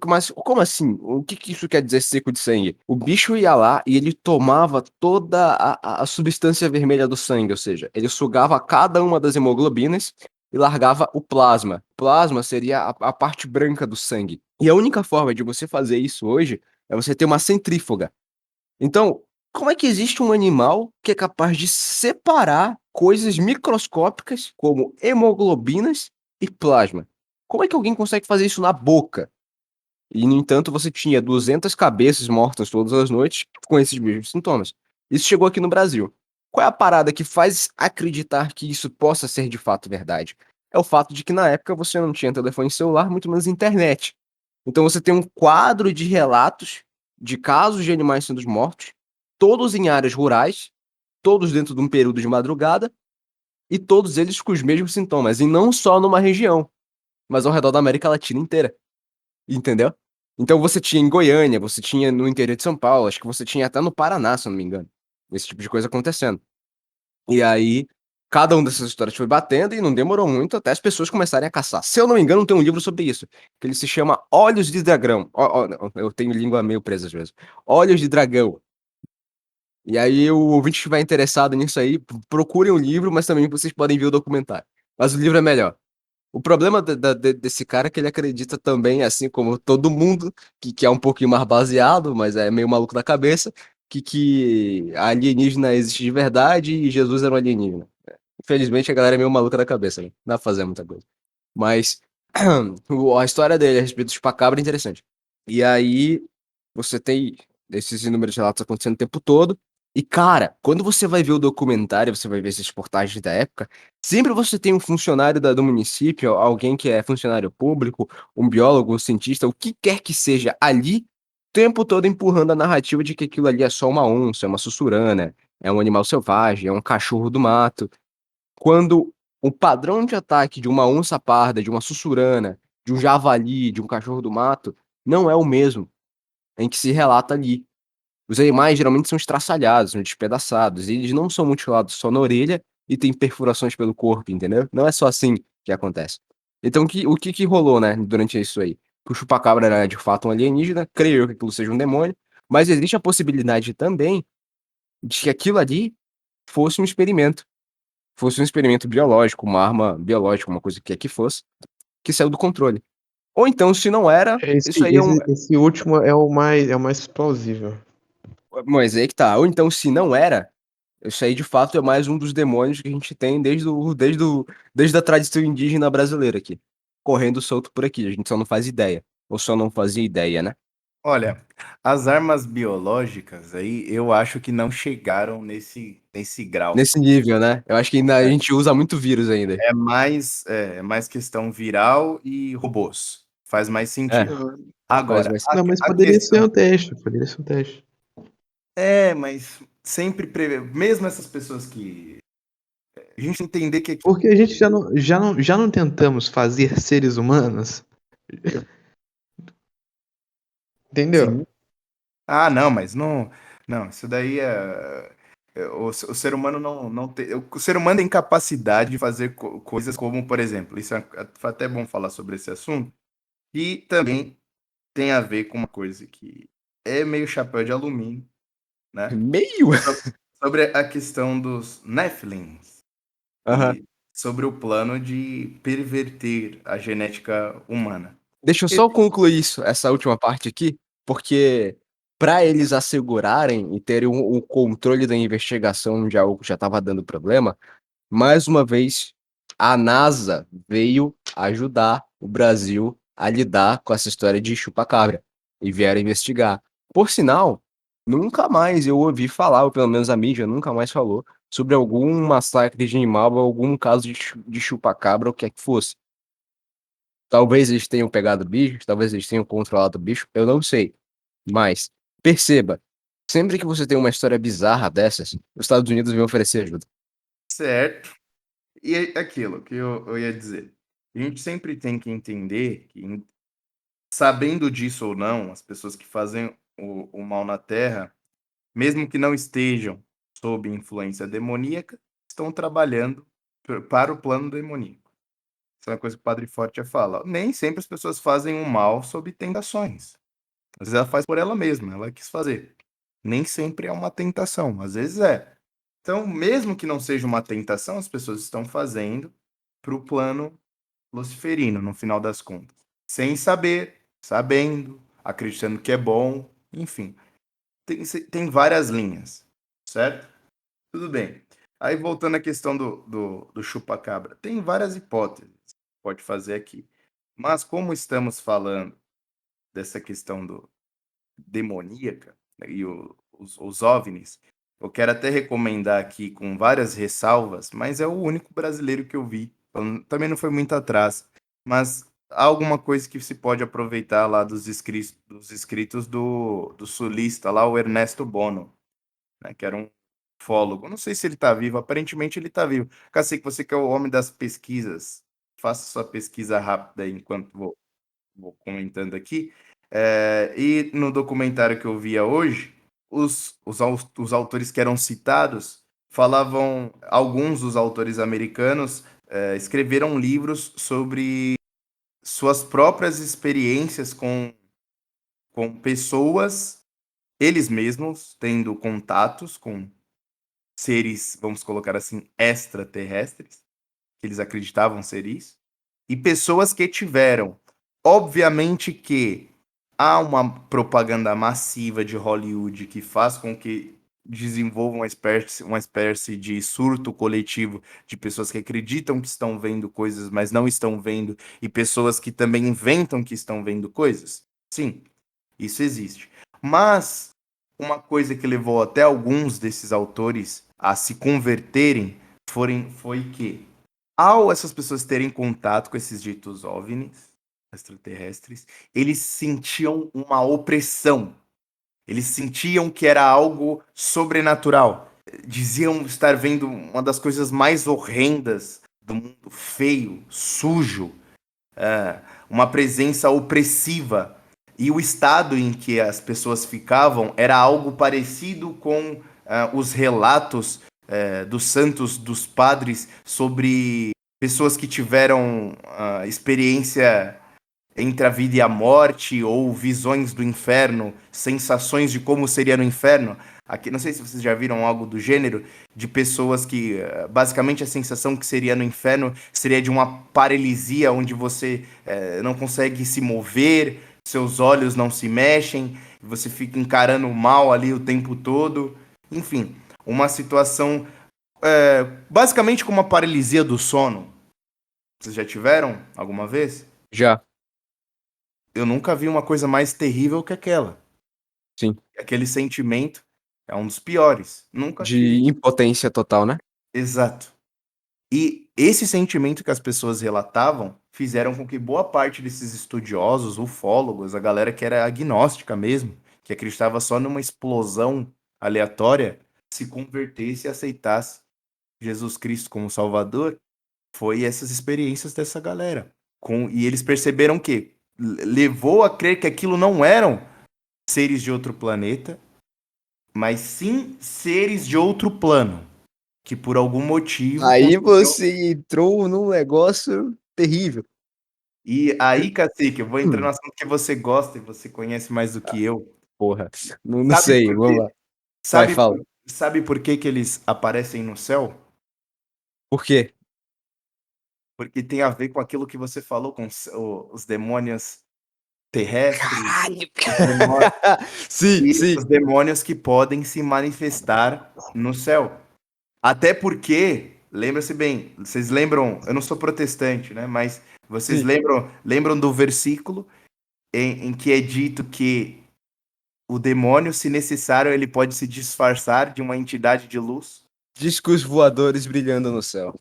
mas como assim? O que isso quer dizer seco de sangue? O bicho ia lá e ele tomava toda a substância vermelha do sangue, ou seja, ele sugava cada uma das hemoglobinas e largava o plasma. Plasma seria a parte branca do sangue. E a única forma de você fazer isso hoje é você ter uma centrífuga. Então, como é que existe um animal que é capaz de separar coisas microscópicas como hemoglobinas e plasma? Como é que alguém consegue fazer isso na boca? E, no entanto, você tinha 200 cabeças mortas todas as noites com esses mesmos sintomas. Isso chegou aqui no Brasil. Qual é a parada que faz acreditar que isso possa ser de fato verdade? É o fato de que na época você não tinha telefone celular, muito menos internet. Então você tem um quadro de relatos de casos de animais sendo mortos, todos em áreas rurais, todos dentro de um período de madrugada, e todos eles com os mesmos sintomas, e não só numa região, mas ao redor da América Latina inteira. Entendeu? Então você tinha em Goiânia, você tinha no interior de São Paulo, acho que você tinha até no Paraná, se eu não me engano, esse tipo de coisa acontecendo. E aí, cada uma dessas histórias foi batendo e não demorou muito até as pessoas começarem a caçar. Se eu não me engano, tem um livro sobre isso, que ele se chama Olhos de Dragão. Eu tenho língua meio presa às vezes. Olhos de Dragão. E aí, o ouvinte que estiver interessado nisso aí, procurem o livro, mas também vocês podem ver o documentário. Mas o livro é melhor. O problema desse cara é que ele acredita também, assim como todo mundo, que é um pouquinho mais baseado, mas é meio maluco da cabeça, que a alienígena existe de verdade e Jesus era um alienígena. Infelizmente a galera é meio maluca da cabeça, né? Não dá pra fazer muita coisa. Mas a história dele a respeito do chupacabra é interessante. E aí você tem esses inúmeros relatos acontecendo o tempo todo. E, cara, quando você vai ver o documentário, você vai ver esses portagens da época, sempre você tem um funcionário do município, alguém que é funcionário público, um biólogo, um cientista, o que quer que seja ali, o tempo todo empurrando a narrativa de que aquilo ali é só uma onça, é uma sussurana, é um animal selvagem, é um cachorro do mato. Quando o padrão de ataque de uma onça parda, de uma sussurana, de um javali, de um cachorro do mato, não é o mesmo em que se relata ali. Os animais geralmente são estraçalhados, são despedaçados, e eles não são mutilados só na orelha e têm perfurações pelo corpo, entendeu? Não é só assim que acontece. Então, o que rolou, né, durante isso aí? Que o chupacabra era de fato um alienígena, creio eu que aquilo seja um demônio, mas existe a possibilidade também de que aquilo ali fosse um experimento. Fosse um experimento biológico, uma arma biológica, uma coisa que quer que fosse, que saiu do controle. Ou então, se não era, Esse, isso aí é um. esse, esse último é o mais plausível. Mas aí que tá. Ou então, se não era, isso aí de fato é mais um dos demônios que a gente tem desde a tradição indígena brasileira aqui. Correndo solto por aqui. A gente só não faz ideia. Ou só não fazia ideia, né? Olha, as armas biológicas aí, eu acho que não chegaram nesse grau. Nesse nível, né? Eu acho que ainda a gente usa muito vírus ainda. É mais questão viral e robôs. Faz mais É. sentido. Agora, mas Não, mas a poderia ser questão um teste, poderia ser um teste. mas sempre mesmo essas pessoas que a gente entender que Porque a gente já não tentamos fazer seres humanos, entendeu? sim. ah, não, mas não, isso daí o ser humano não tem, o ser humano tem capacidade de fazer coisas como, por exemplo, isso foi até bom falar sobre esse assunto, e também tem a ver com uma coisa que é meio chapéu de alumínio, né? Meio? So- Sobre a questão dos Nephilims Aham. e sobre o plano de perverter a genética humana. Deixa eu só concluir essa última parte aqui, porque para eles assegurarem e terem o controle da investigação de algo que já estava dando problema, mais uma vez, a NASA veio ajudar o Brasil a lidar com essa história de chupa-cabra e vieram investigar. Por sinal, nunca mais eu ouvi falar, ou pelo menos a mídia nunca mais falou, sobre algum massacre de animal ou algum caso de chupa-cabra, ou o que é que fosse. Talvez eles tenham pegado bicho, talvez eles tenham controlado o bicho, eu não sei. Mas, perceba, sempre que você tem uma história bizarra dessas, os Estados Unidos vêm oferecer ajuda. Certo. E é aquilo que eu ia dizer. A gente sempre tem que entender que, sabendo disso ou não, as pessoas que fazem o mal na Terra, mesmo que não estejam sob influência demoníaca, estão trabalhando para o plano demoníaco. Isso é uma coisa que o Padre Forte fala. Nem sempre as pessoas fazem o mal sob tentações. Às vezes ela faz por ela mesma, ela quis fazer. Nem sempre é uma tentação, às vezes é. Então, mesmo que não seja uma tentação, as pessoas estão fazendo para o plano luciferino, no final das contas. Sem saber, sabendo, acreditando que é bom, enfim. Tem várias linhas, certo? Tudo bem. Aí, voltando à questão do chupa-cabra, tem várias hipóteses que pode fazer aqui. Mas, como estamos falando dessa questão demoníaca, né, e os OVNIs, eu quero até recomendar aqui com várias ressalvas, mas é o único brasileiro que eu vi. Também não foi muito atrás, mas há alguma coisa que se pode aproveitar lá dos escritos do sulista lá, o Ernesto Bono, né, que era um ufólogo. Não sei se ele está vivo, aparentemente ele está vivo. Caso que você que é o homem das pesquisas, faça sua pesquisa rápida aí enquanto vou comentando aqui. E no documentário que eu via hoje, os autores que eram citados falavam, alguns dos autores americanos escreveram livros sobre suas próprias experiências com pessoas, eles mesmos tendo contatos com seres, vamos colocar assim, extraterrestres, que eles acreditavam ser isso, e pessoas que tiveram. Obviamente que há uma propaganda massiva de Hollywood que faz com que desenvolva uma espécie de surto coletivo de pessoas que acreditam que estão vendo coisas, mas não estão vendo, e pessoas que também inventam que estão vendo coisas. Sim, isso existe. Mas uma coisa que levou até alguns desses autores a se converterem foi que, ao essas pessoas terem contato com esses ditos OVNIs, extraterrestres, eles sentiam uma opressão. Eles sentiam que era algo sobrenatural. Diziam estar vendo uma das coisas mais horrendas do mundo, feio, sujo, uma presença opressiva. E o estado em que as pessoas ficavam era algo parecido com os relatos dos santos, dos padres, sobre pessoas que tiveram experiência entre a vida e a morte, ou visões do inferno, sensações de como seria no inferno. Aqui, não sei se vocês já viram algo do gênero, de pessoas que, basicamente, a sensação que seria no inferno seria de uma paralisia, onde você não consegue se mover, seus olhos não se mexem, você fica encarando o mal ali o tempo todo. Enfim, uma situação basicamente como uma paralisia do sono. Vocês já tiveram alguma vez? Já, Eu nunca vi uma coisa mais terrível que aquela. sim. Aquele sentimento é um dos piores. Nunca tive. De impotência total, né? Exato. E esse sentimento que as pessoas relatavam fizeram com que boa parte desses estudiosos, ufólogos, a galera que era agnóstica mesmo, que acreditava só numa explosão aleatória, se convertesse e aceitasse Jesus Cristo como Salvador. Foi essas experiências dessa galera. E eles perceberam que levou a crer que aquilo não eram seres de outro planeta, mas sim seres de outro plano, que por algum motivo Aí conseguiram. você entrou num negócio terrível. E aí, cacique, eu vou entrar no Hum, assunto que você gosta e você conhece mais do que eu. porra, não Sabe sei, por vamos quê? lá. Vai, Sabe, fala. sabe por que que eles aparecem no céu? Por quê? Porque tem a ver com aquilo que você falou, com os demônios terrestres, Caralho! os demônios, Sim, e sim, os demônios que podem se manifestar no céu. Até porque, lembra-se bem, vocês lembram, eu não sou protestante, né? Mas vocês sim. lembram do versículo em que é dito que o demônio, se necessário, ele pode se disfarçar de uma entidade de luz? Discos voadores brilhando no céu.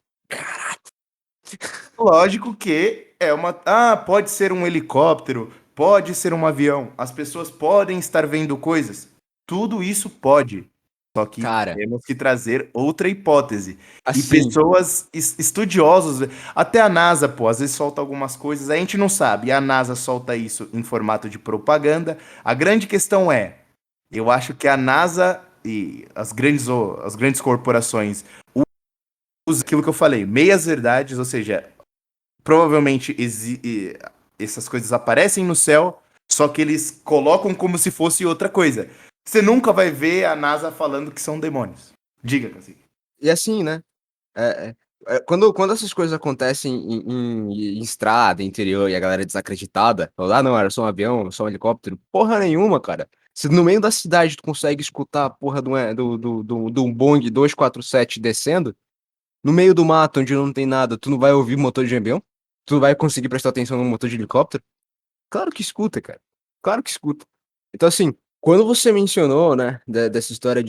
Lógico que é uma. Ah, pode ser um helicóptero, pode ser um avião. As pessoas podem estar vendo coisas. Tudo isso pode. Só que Cara, temos que trazer outra hipótese. E assim, pessoas estudiosos, até a NASA, pô, às vezes solta algumas coisas, a gente não sabe. E a NASA solta isso em formato de propaganda. A grande questão é, eu acho que a NASA e as grandes corporações usam aquilo que eu falei, meias verdades, ou seja, provavelmente essas coisas aparecem no céu, só que eles colocam como se fosse outra coisa. Você nunca vai ver a NASA falando que são demônios. Diga, Cacique. e assim, né? É, quando essas coisas acontecem em estrada, interior, e a galera é desacreditada, fala, ah, não, era só um avião, só um helicóptero. Porra nenhuma, cara. Se no meio da cidade tu consegue escutar a porra de um Boeing 247 descendo, no meio do mato, onde não tem nada, tu não vai ouvir motor de avião? Tu não vai conseguir prestar atenção no motor de helicóptero? Claro que escuta, cara. Claro que escuta. Então, assim, quando você mencionou, né, dessa história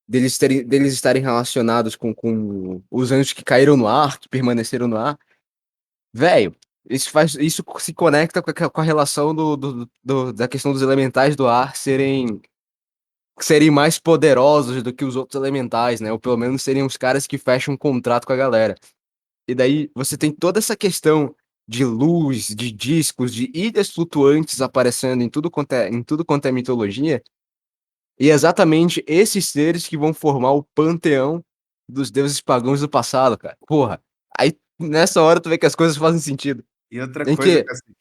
deles estarem relacionados com os anjos que caíram no ar, que permaneceram no ar, velho, isso se conecta com a relação da questão dos elementais do ar serem mais poderosos do que os outros elementais, né? Ou pelo menos serem os caras que fecham um contrato com a galera. E daí você tem toda essa questão de luz, de discos, de ilhas flutuantes aparecendo em tudo quanto é mitologia, e é exatamente esses seres que vão formar o panteão dos deuses pagãos do passado, cara. Porra. Aí nessa hora tu vê que as coisas fazem sentido. E outra Em coisa, que Cacique.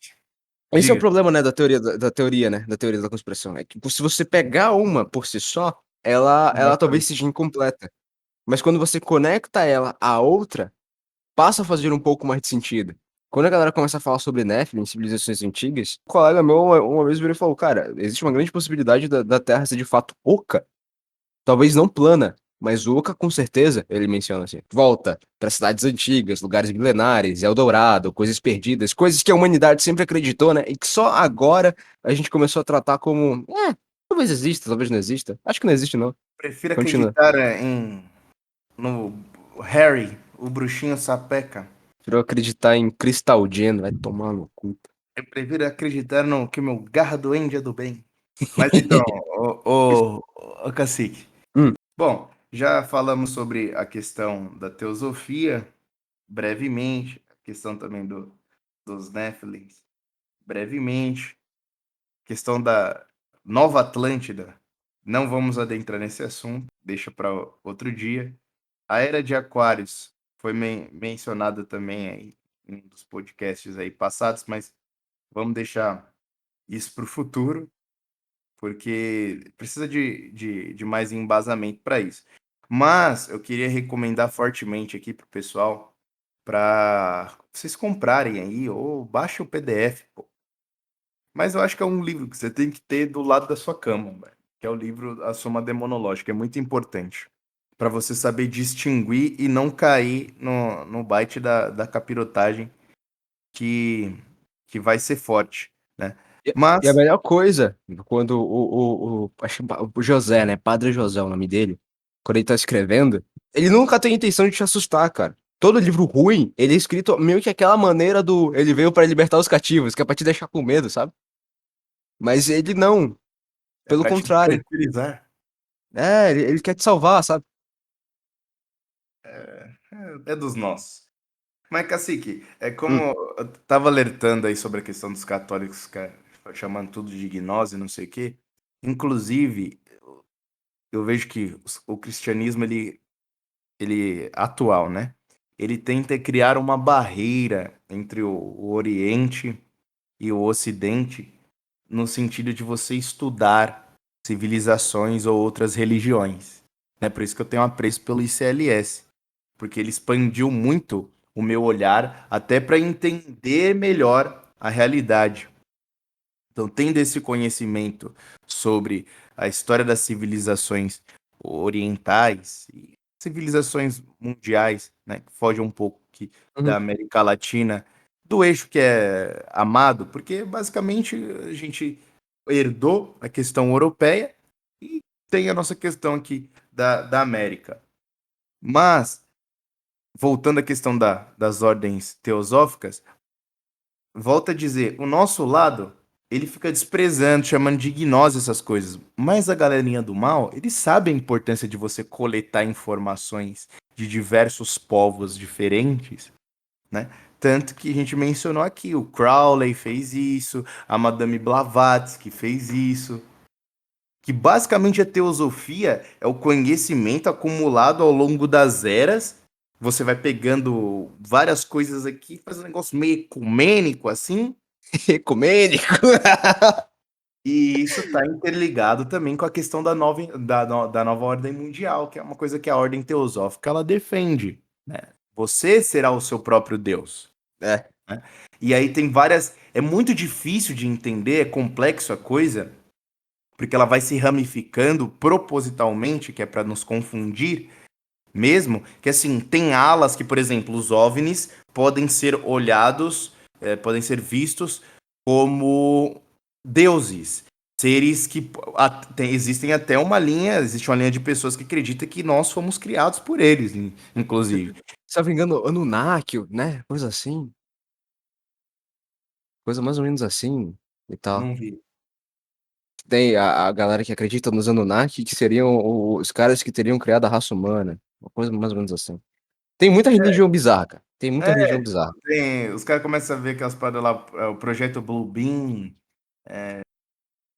esse é o Diga. problema, né, da teoria, né, da teoria da conspiração. É que se você pegar uma por si só, ela talvez seja incompleta. Mas quando você conecta ela à outra, passa a fazer um pouco mais de sentido. Quando a galera começa a falar sobre Nephilim, civilizações antigas, um colega meu uma vez virou e falou, cara, existe uma grande possibilidade da Terra ser de fato oca, talvez não plana, mas oca com certeza, ele menciona assim. Volta para cidades antigas, lugares milenares, Eldorado, coisas perdidas, coisas que a humanidade sempre acreditou, né? E que só agora a gente começou a tratar como, talvez exista, talvez não exista. Acho que não existe não. Prefiro Continua. acreditar no Harry, o bruxinho sapeca. Virou acreditar em Crystal Gem, vai tomar no cu. Eu prefiro acreditar no que meu garra doente é do bem. Mas então, o Cacique. Hum. Bom, já falamos sobre a questão da teosofia, brevemente, a questão também dos Néfilins, brevemente, questão da Nova Atlântida. Não vamos adentrar nesse assunto, deixa para outro dia. A Era de Aquários foi mencionada também aí em um dos podcasts aí passados, mas vamos deixar isso para o futuro, porque precisa de mais embasamento para isso. Mas eu queria recomendar fortemente aqui para o pessoal para vocês comprarem aí ou baixa o PDF, pô. Mas eu acho que é um livro que você tem que ter do lado da sua cama, velho, que é o livro A Soma Demonológica, é muito importante para você saber distinguir e não cair no bait da capirotagem que, que vai ser forte, né? E a Mas melhor coisa, quando acho que o José, né? Padre José é o nome dele. Quando ele tá escrevendo, ele nunca tem intenção de te assustar, cara. todo livro ruim, ele é escrito meio que aquela maneira do ele veio pra libertar os cativos, que é pra te deixar com medo, sabe? Mas ele não, É pelo pra te contrário. tranquilizar. Ele quer te salvar, sabe? É dos nossos. Mas, Cacique, é como Hum, eu tava alertando aí sobre a questão dos católicos, cara, chamando tudo de gnose, não sei o quê. Inclusive, eu vejo que o cristianismo, ele atual, né? Ele tenta criar uma barreira entre o Oriente e o Ocidente, no sentido de você estudar civilizações ou outras religiões. É por isso que eu tenho apreço pelo ICLS, porque ele expandiu muito o meu olhar até para entender melhor a realidade. Então, tendo esse conhecimento sobre a história das civilizações orientais e civilizações mundiais, né, que fogem um pouco aqui da uhum. América Latina, do eixo que é amado, porque basicamente a gente herdou a questão europeia e tem a nossa questão aqui da América. Mas, voltando à questão das ordens teosóficas, volta a dizer, o nosso lado, ele fica desprezando, chamando de gnose essas coisas. Mas a galerinha do mal, eles sabem a importância de você coletar informações de diversos povos diferentes, né? Tanto que a gente mencionou aqui, o Crowley fez isso, a Madame Blavatsky fez isso, que basicamente a teosofia é o conhecimento acumulado ao longo das eras. Você vai pegando várias coisas aqui, faz um negócio meio ecumênico assim, Ecumênico. e isso está interligado também com a questão da nova ordem mundial, que é uma coisa que a ordem teosófica ela defende, né? Você será o seu próprio Deus, É. né? E aí tem várias. É muito difícil de entender, é complexo a coisa, porque ela vai se ramificando propositalmente, que é para nos confundir mesmo, que assim, tem alas que, por exemplo, os OVNIs podem ser olhados, podem ser vistos como deuses, seres que existem até uma linha, existe uma linha de pessoas que acredita que nós fomos criados por eles, inclusive. Se eu não me engano, Anunnaki, né? Coisa assim. Coisa mais ou menos assim e tal. Não vi. Tem a galera que acredita nos Anunnaki, que seriam os caras que teriam criado a raça humana. Uma coisa mais ou menos assim. Tem muita religião bizarra, cara. Tem muita É, religião bizarra. os caras começam a ver aquelas paradas lá, o projeto Bluebeam. É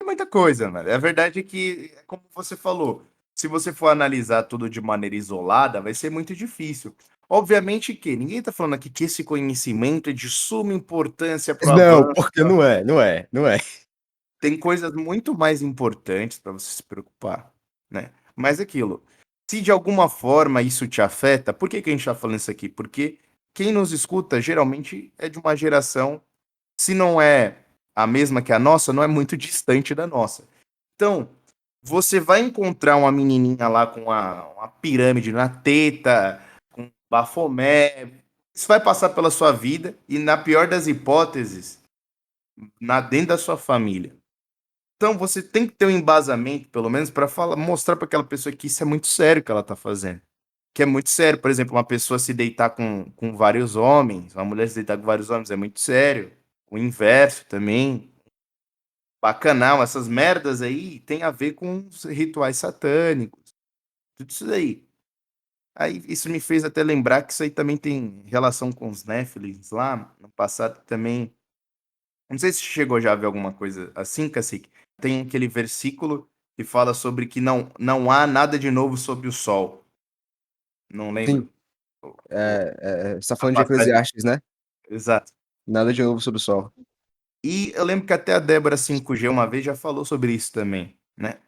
muita coisa, mano. A verdade é que, é como você falou, se você for analisar tudo de maneira isolada, vai ser muito difícil. Obviamente que ninguém está falando aqui que esse conhecimento é de suma importância para o Não, avanço. porque não é. Tem coisas muito mais importantes para você se preocupar, né? Mas aquilo, se de alguma forma isso te afeta, por que que a gente está falando isso aqui? Porque quem nos escuta geralmente é de uma geração, se não é a mesma que a nossa, não é muito distante da nossa. Então, você vai encontrar uma menininha lá com uma pirâmide na teta, com bafomé. Isso vai passar pela sua vida e, na pior das hipóteses, dentro da sua família. Então, você tem que ter um embasamento, pelo menos, para mostrar para aquela pessoa que isso é muito sério que ela está fazendo. Que é muito sério. Por exemplo, uma pessoa se deitar com vários homens, uma mulher se deitar com vários homens é muito sério. O inverso também. Bacanal, essas merdas aí tem a ver com os rituais satânicos, tudo isso daí. Aí isso me fez até lembrar que isso aí também tem relação com os Néfilins lá, no passado também. Não sei se chegou já a ver alguma coisa assim, Cacique. Tem aquele versículo que fala sobre que não há nada de novo sob o sol. Não Sim. lembro Você tá a falando de passagem Eclesiastes, né? exata. Nada de novo sob o sol. E eu lembro que até a Débora 5G uma vez já falou sobre isso também, né?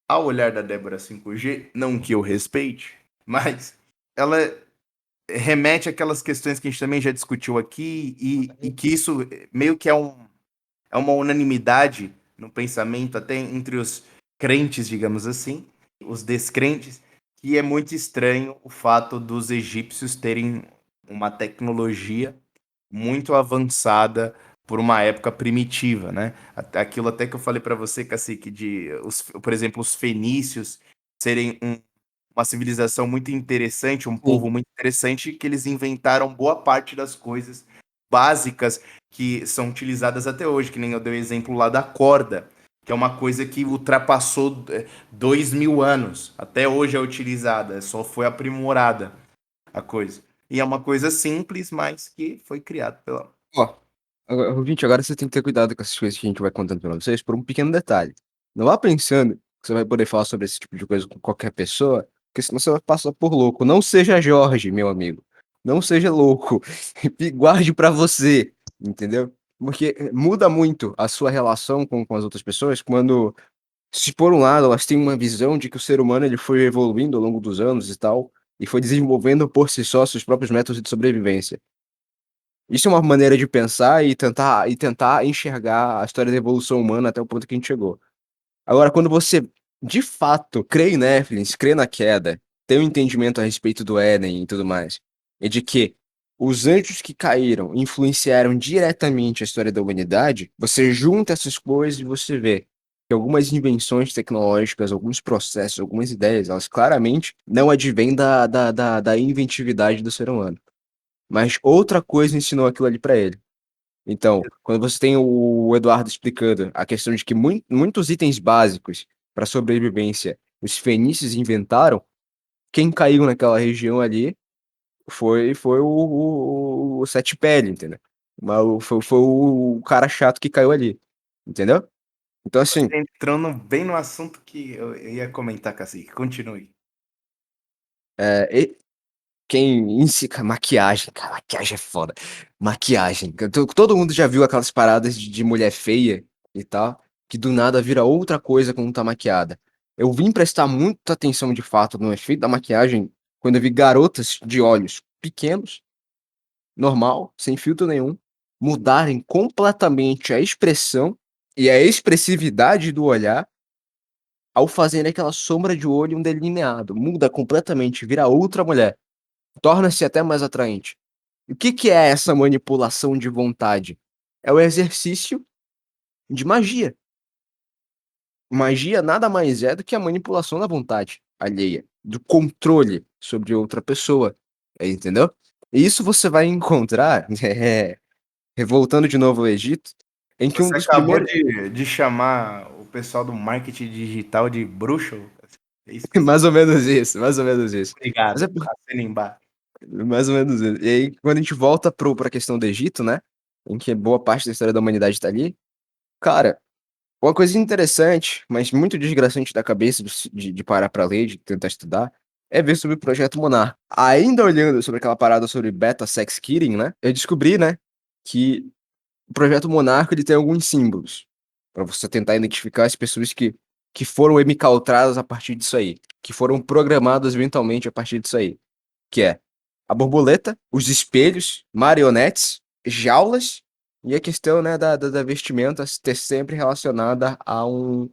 Ao olhar da Débora 5G, não que eu respeite, mas ela remete àquelas questões que a gente também já discutiu aqui e que isso meio que é uma unanimidade no pensamento até entre os crentes, digamos assim, os descrentes, que é muito estranho o fato dos egípcios terem uma tecnologia muito avançada por uma época primitiva, né? Aquilo até que eu falei para você, Cacique, por exemplo, os fenícios serem uma civilização muito interessante, um Sim. povo muito interessante, que eles inventaram boa parte das coisas básicas que são utilizadas até hoje, que nem eu dei o exemplo lá da corda, que é uma coisa que ultrapassou 2.000 anos. Até hoje é utilizada, só foi aprimorada a coisa. E é uma coisa simples, mas que foi criada pela... Ó, ouvinte, agora você tem que ter cuidado com essas coisas que a gente vai contando pra vocês por um pequeno detalhe. Não vá pensando que você vai poder falar sobre esse tipo de coisa com qualquer pessoa, porque senão você vai passar por louco. Não seja Jorge, meu amigo. Não seja louco. E guarde pra você, entendeu? Porque muda muito a sua relação com as outras pessoas quando, se por um lado elas têm uma visão de que o ser humano ele foi evoluindo ao longo dos anos e tal, e foi desenvolvendo por si só seus próprios métodos de sobrevivência. Isso é uma maneira de pensar e tentar enxergar a história da evolução humana até o ponto que a gente chegou. Agora, quando você, de fato, crê em Néflins, crê na queda, tem um entendimento a respeito do Éden e tudo mais, e de que os anjos que caíram influenciaram diretamente a história da humanidade, você junta essas coisas e você vê que algumas invenções tecnológicas, alguns processos, algumas ideias, elas claramente não advêm da inventividade do ser humano. Mas outra coisa ensinou aquilo ali pra ele. Então, quando você tem o Eduardo explicando a questão de que muitos itens básicos para sobrevivência os fenícios inventaram, quem caiu naquela região ali foi o Sete Pele, entendeu? Mas foi o cara chato que caiu ali, entendeu? Então, assim, Você entrando bem no assunto que eu ia comentar, Cacique. Continue. é, quem em si, maquiagem, cara, maquiagem é foda. Maquiagem. Todo mundo já viu aquelas paradas de mulher feia e tal, que do nada vira outra coisa quando tá maquiada. Eu vim prestar muita atenção de fato no efeito da maquiagem quando eu vi garotas de olhos pequenos, normal, sem filtro nenhum, mudarem completamente a expressão e a expressividade do olhar ao fazerem aquela sombra de olho e um delineado. Muda completamente, vira outra mulher. Torna-se até mais atraente. E o que que é essa manipulação de vontade? É o exercício de magia. Magia nada mais é do que a manipulação da vontade alheia, do controle sobre outra pessoa, entendeu? E isso você vai encontrar, voltando de novo ao Egito, em que um Você dos acabou primeiros, de chamar o pessoal do marketing digital de bruxo? É isso que você... mais ou menos isso, mais ou menos isso. Mas é Obrigado, assina embaixo. mais ou menos isso. E aí, quando a gente volta para a questão do Egito, né, em que boa parte da história da humanidade está ali, cara, uma coisa interessante, mas muito desgraçante da cabeça de parar pra ler, de tentar estudar, é ver sobre o Projeto Monarca. Ainda olhando sobre aquela parada sobre beta sex killing, né? Eu descobri, né, que o Projeto Monarca ele tem alguns símbolos pra você tentar identificar as pessoas que foram emicaltradas a partir disso aí, que foram programadas mentalmente a partir disso aí, que é a borboleta, os espelhos, marionetes, jaulas e a questão, né, da vestimenta ter sempre relacionada a um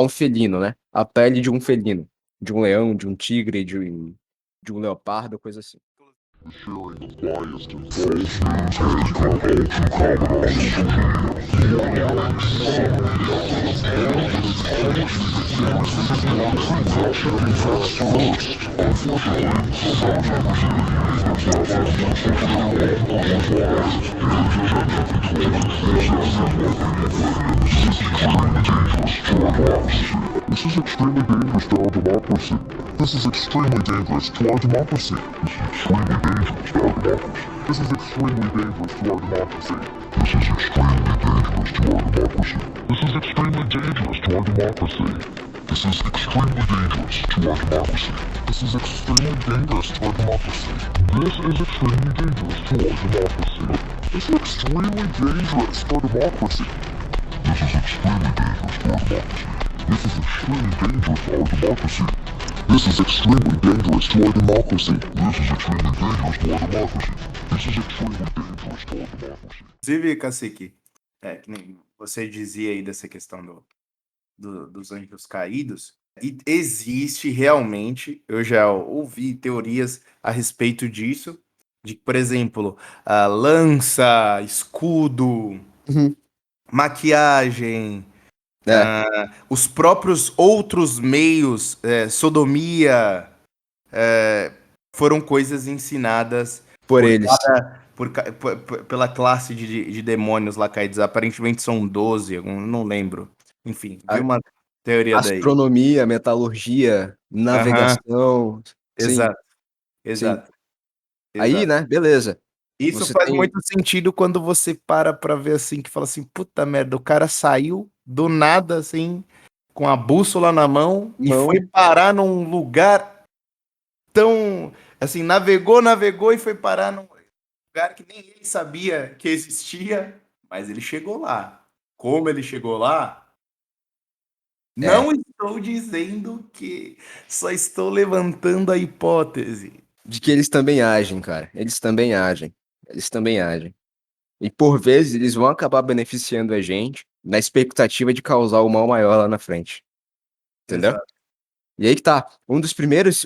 felino, né? A pele de um felino, de um leão, de um tigre, de um leopardo, coisa assim. This is extremely dangerous to our democracy. This is extremely dangerous to our democracy. This is extremely dangerous to our democracy. This is extremely dangerous to our democracy. This is extremely dangerous to our democracy. This is extremely dangerous to our democracy. This is extremely dangerous to our democracy. This is extremely dangerous to our democracy. This is extremely dangerous to our democracy. This is extremely dangerous to our democracy. This is extremely dangerous to our democracy. This is extremely dangerous to our democracy. This is extremely dangerous to our democracy. Inclusive, Cacique, que nem você dizia aí dessa questão dos anjos caídos, e existe realmente, eu já ouvi teorias a respeito disso, de que, por exemplo, a lança, escudo, Uhum. maquiagem, É, os próprios outros meios, sodomia, foram coisas ensinadas Por por eles. pela classe de demônios lá caídos. Aparentemente são 12, eu não lembro. Enfim, vi A- uma teoria daí. Astronomia, metalurgia, Aham, navegação. Sim, exato, sim. exato, Aí, exato. né, beleza. Isso Você faz tem. muito sentido quando você para pra ver assim, que fala assim, puta merda, o cara saiu do nada, assim, com a bússola na mão e foi Mão parar num lugar tão, assim, navegou e foi parar num lugar que nem ele sabia que existia, mas ele chegou lá. Como ele chegou lá? é Não estou dizendo que só estou levantando a hipótese. de que eles também agem, cara. Eles também agem. Eles também agem. E por vezes eles vão acabar beneficiando a gente na expectativa de causar o mal maior lá na frente. Entendeu? Exato. E aí que tá. Um dos primeiros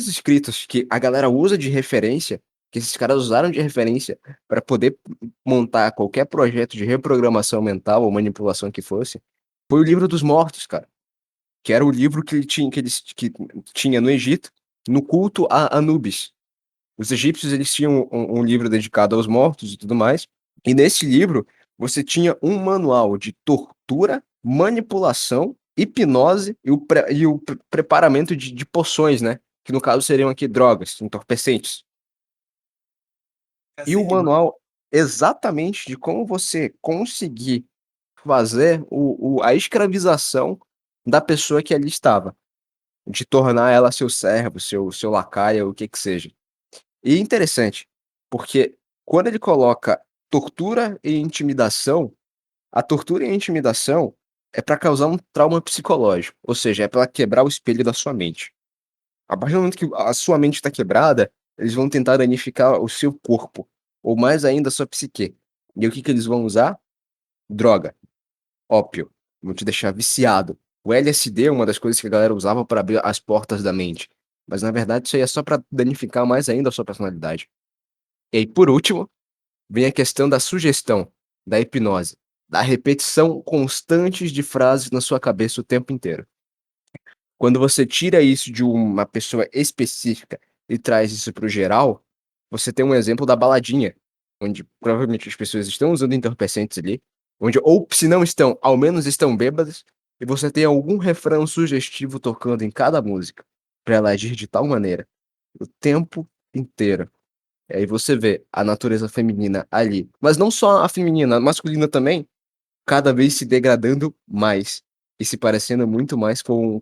escritos que a galera usa de referência, que esses caras usaram de referência para poder montar qualquer projeto de reprogramação mental ou manipulação que fosse, foi o Livro dos Mortos, cara. Que era o livro que tinha no Egito, no culto a Anubis. Os egípcios, eles tinham um livro dedicado aos mortos e tudo mais. E nesse livro, você tinha um manual de tortura, manipulação, hipnose e o preparamento de poções, né? Que no caso seriam aqui drogas, entorpecentes. E o Cacete, mano. manual exatamente de como você conseguir fazer a escravização da pessoa que ali estava, de tornar ela seu servo, seu lacaio, o que que seja. E é interessante, porque quando ele coloca tortura e intimidação, a tortura e a intimidação é para causar um trauma psicológico, ou seja, é para quebrar o espelho da sua mente. A partir do momento que a sua mente está quebrada, eles vão tentar danificar o seu corpo, ou mais ainda a sua psique. E o que que eles vão usar? Droga, ópio, vão te deixar viciado. O LSD é uma das coisas que a galera usava para abrir as portas da mente, mas na verdade isso aí é só para danificar mais ainda a sua personalidade. E aí, por último, vem a questão da sugestão, da hipnose, da repetição constante de frases na sua cabeça o tempo inteiro. Quando você tira isso de uma pessoa específica e traz isso para o geral, você tem um exemplo da baladinha, onde provavelmente as pessoas estão usando entorpecentes ali, onde ou se não estão, ao menos estão bêbadas, e você tem algum refrão sugestivo tocando em cada música, para ela agir de tal maneira, o tempo inteiro. E aí você vê a natureza feminina ali, mas não só a feminina, a masculina também, cada vez se degradando mais e se parecendo muito mais com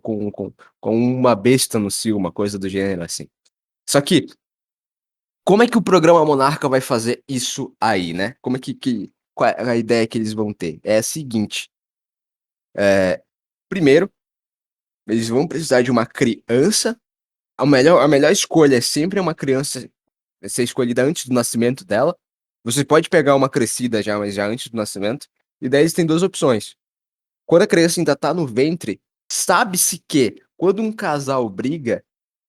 uma besta no cio, uma coisa do gênero assim. Só que, como é que o programa Monarca vai fazer isso aí, né? Como é qual é a ideia que eles vão ter? É a seguinte, primeiro, eles vão precisar de uma criança, a melhor escolha é sempre uma criança ser escolhida antes do nascimento dela. Você pode pegar uma crescida já, mas já antes do nascimento. E daí existem duas opções. Quando a criança ainda tá no ventre, sabe-se que quando um casal briga,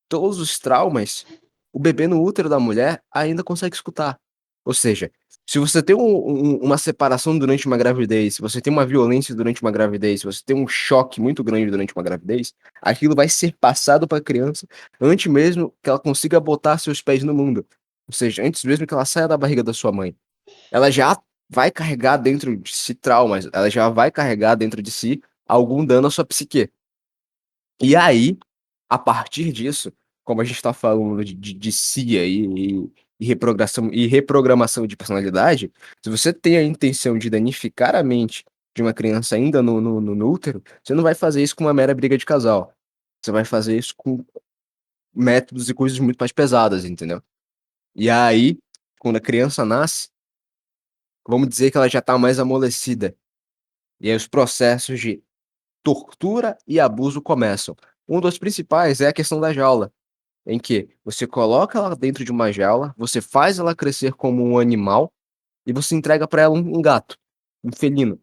todos os traumas, o bebê no útero da mulher ainda consegue escutar. Ou seja, se você tem uma separação durante uma gravidez, se você tem uma violência durante uma gravidez, se você tem um choque muito grande durante uma gravidez, aquilo vai ser passado para a criança antes mesmo que ela consiga botar seus pés no mundo. Ou seja, antes mesmo que ela saia da barriga da sua mãe. Ela já vai carregar dentro de si traumas, ela já vai carregar dentro de si algum dano à sua psique. E aí, a partir disso, como a gente está falando de si aí, e reprogramação de personalidade, se você tem a intenção de danificar a mente de uma criança ainda no útero, você não vai fazer isso com uma mera briga de casal. Você vai fazer isso com métodos e coisas muito mais pesadas, entendeu? E aí, quando a criança nasce, vamos dizer que ela já está mais amolecida. E aí os processos de tortura e abuso começam. Um dos principais é a questão da jaula, em que você coloca ela dentro de uma jaula, você faz ela crescer como um animal e você entrega para ela um gato, um felino.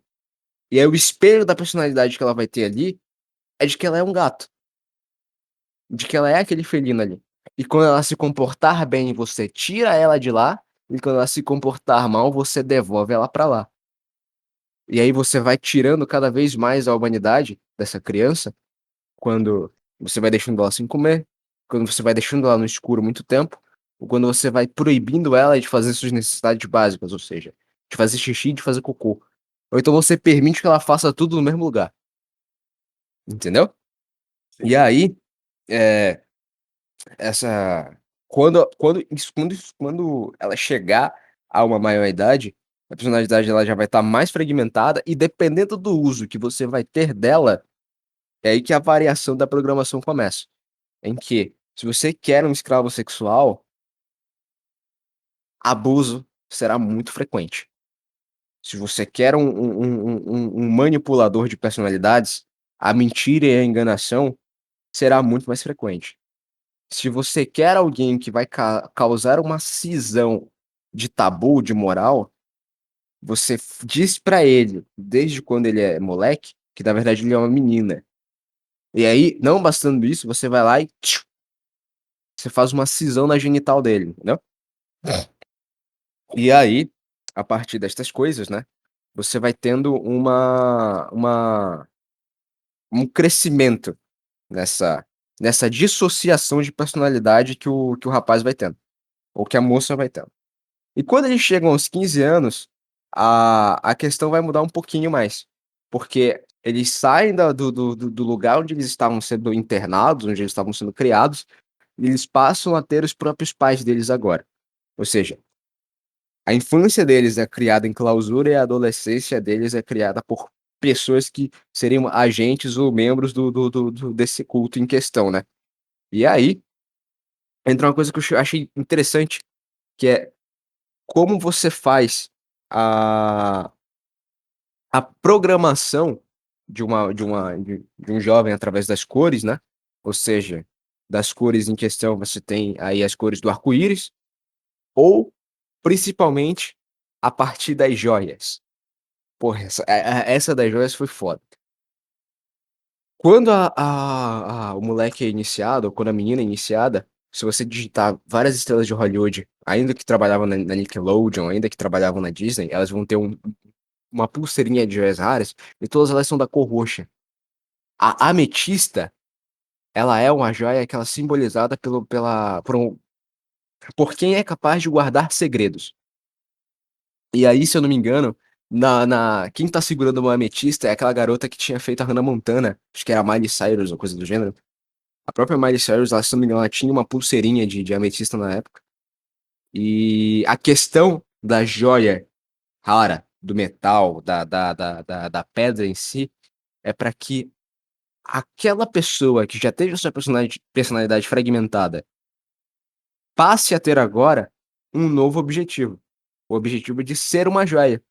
E aí o espelho da personalidade que ela vai ter ali é de que ela é um gato, de que ela é aquele felino ali. E quando ela se comportar bem, você tira ela de lá, e quando ela se comportar mal, você devolve ela para lá. E aí você vai tirando cada vez mais a humanidade dessa criança, quando você vai deixando ela sem comer, quando você vai deixando ela no escuro muito tempo, ou quando você vai proibindo ela de fazer suas necessidades básicas, ou seja, de fazer xixi e de fazer cocô. Ou então você permite que ela faça tudo no mesmo lugar. Entendeu? E Sim. aí, é, essa. Quando ela chegar a uma maioridade, a personalidade dela já vai estar mais fragmentada, e dependendo do uso que você vai ter dela, é aí que a variação da programação começa. Em que, se você quer um escravo sexual, abuso será muito frequente. Se você quer um manipulador de personalidades, a mentira e a enganação será muito mais frequente. Se você quer alguém que vai causar uma cisão de tabu, de moral, você diz pra ele, desde quando ele é moleque, que na verdade ele é uma menina. E aí, não bastando isso, você vai lá e você faz uma cisão na genital dele, entendeu? E aí, a partir destas coisas, né, você vai tendo um crescimento nessa dissociação de personalidade que o rapaz vai tendo, ou que a moça vai tendo. E quando eles chegam aos 15 anos, a questão vai mudar um pouquinho mais, porque eles saem do lugar onde eles estavam sendo internados, onde eles estavam sendo criados, e eles passam a ter os próprios pais deles agora. Ou seja, a infância deles é criada em clausura e a adolescência deles é criada por pessoas que seriam agentes ou membros desse culto em questão, né. E aí, entra uma coisa que eu achei interessante, que é como você faz a a programação de um jovem através das cores, né, ou seja, das cores em questão você tem aí as cores do arco-íris, ou principalmente a partir das joias. Porra, essa das joias foi foda. Quando o moleque é iniciado, ou quando a menina é iniciada, se você digitar várias estrelas de Hollywood, ainda que trabalhavam na Nickelodeon, ainda que trabalhavam na Disney, elas vão ter uma pulseirinha de joias raras, e todas elas são da cor roxa. A ametista, ela é uma joia que ela é simbolizada por quem é capaz de guardar segredos. E aí, se eu não me engano, quem tá segurando uma ametista é aquela garota que tinha feito a Hannah Montana, acho que era a Miley Cyrus ou coisa do gênero. A própria Miley Cyrus, ela, se não me engano, ela tinha uma pulseirinha de ametista na época. E a questão da joia rara, do metal, da pedra em si, é para que aquela pessoa que já teve a sua personalidade fragmentada passe a ter agora um novo objetivo. O objetivo de ser uma joia,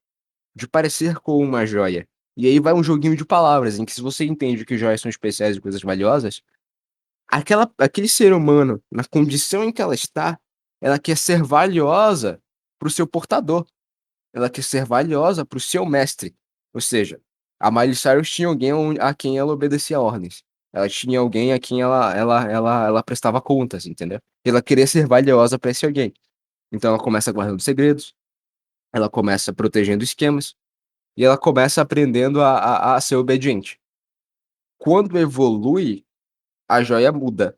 de parecer com uma joia. E aí vai um joguinho de palavras, em que se você entende que joias são especiais e coisas valiosas, aquele ser humano, na condição em que ela está, ela quer ser valiosa para o seu portador. Ela quer ser valiosa para o seu mestre. Ou seja, a Miley Cyrus tinha alguém a quem ela obedecia ordens. Ela tinha alguém a quem ela prestava contas, entendeu? E ela queria ser valiosa para esse alguém. Então ela começa guardando segredos, ela começa protegendo esquemas, e ela começa aprendendo a ser obediente. Quando evolui, a joia muda.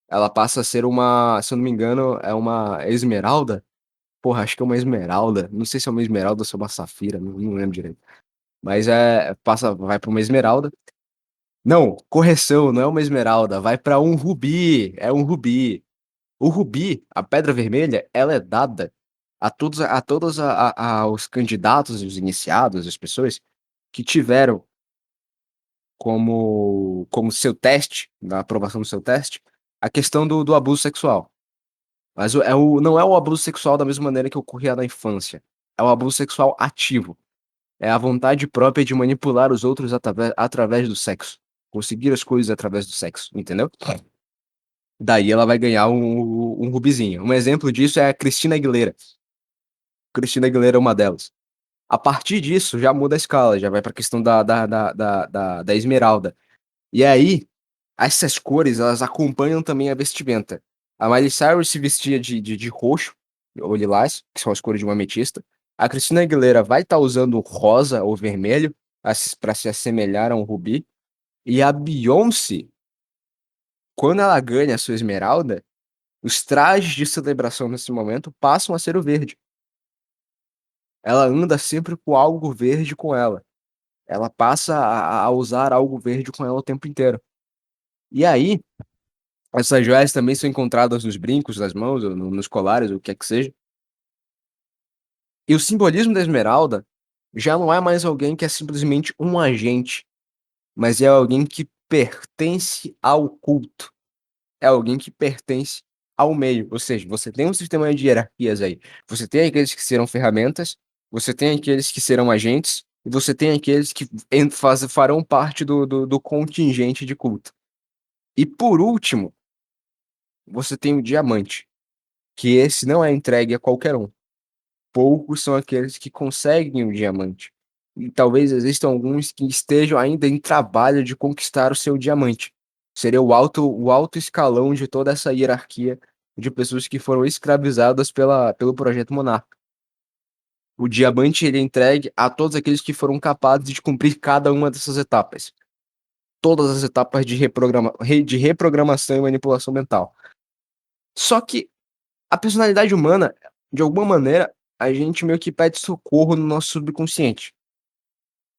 Ela passa a ser uma, se eu não me engano, é uma esmeralda? Porra, acho que é uma esmeralda. Não sei se é uma esmeralda ou se é uma safira, não lembro direito. Mas vai pra uma esmeralda. Não, correção, não é uma esmeralda, vai pra um rubi, é um rubi. O rubi, a pedra vermelha, ela é dada a todos os candidatos, os iniciados, as pessoas que tiveram como seu teste, na aprovação do seu teste, a questão do abuso sexual. Mas não é o abuso sexual da mesma maneira que ocorria na infância. É o abuso sexual ativo. É a vontade própria de manipular os outros através do sexo. Conseguir as coisas através do sexo, entendeu? Daí ela vai ganhar um rubizinho. Um exemplo disso é a Christina Aguilera. Christina Aguilera é uma delas. A partir disso, já muda a escala, já vai pra questão da esmeralda. E aí, essas cores, elas acompanham também a vestimenta. A Miley Cyrus se vestia de roxo ou lilás, que são as cores de uma ametista. A Christina Aguilera vai estar usando rosa ou vermelho para se assemelhar a um rubi. E a Beyoncé, Quando ela ganha a sua esmeralda, os trajes de celebração nesse momento passam a ser o verde. Ela anda sempre com algo verde com ela. Ela passa a usar algo verde com ela o tempo inteiro. E aí, essas joias também são encontradas nos brincos das mãos, ou nos colares, ou o que quer que seja. E o simbolismo da esmeralda já não é mais alguém que é simplesmente um agente, mas é alguém que pertence ao culto. É alguém que pertence ao meio. Ou seja, você tem um sistema de hierarquias aí. Você tem aqueles que serão ferramentas, você tem aqueles que serão agentes, e você tem aqueles que farão parte do contingente de culto. E por último, você tem o diamante, que esse não é entregue a qualquer um. Poucos são aqueles que conseguem o diamante. E talvez existam alguns que estejam ainda em trabalho de conquistar o seu diamante. Seria o alto escalão de toda essa hierarquia de pessoas que foram escravizadas pelo Projeto Monarca. O diamante ele é entregue a todos aqueles que foram capazes de cumprir cada uma dessas etapas. Todas as etapas de reprogramação e manipulação mental. Só que a personalidade humana, de alguma maneira, a gente meio que pede socorro no nosso subconsciente.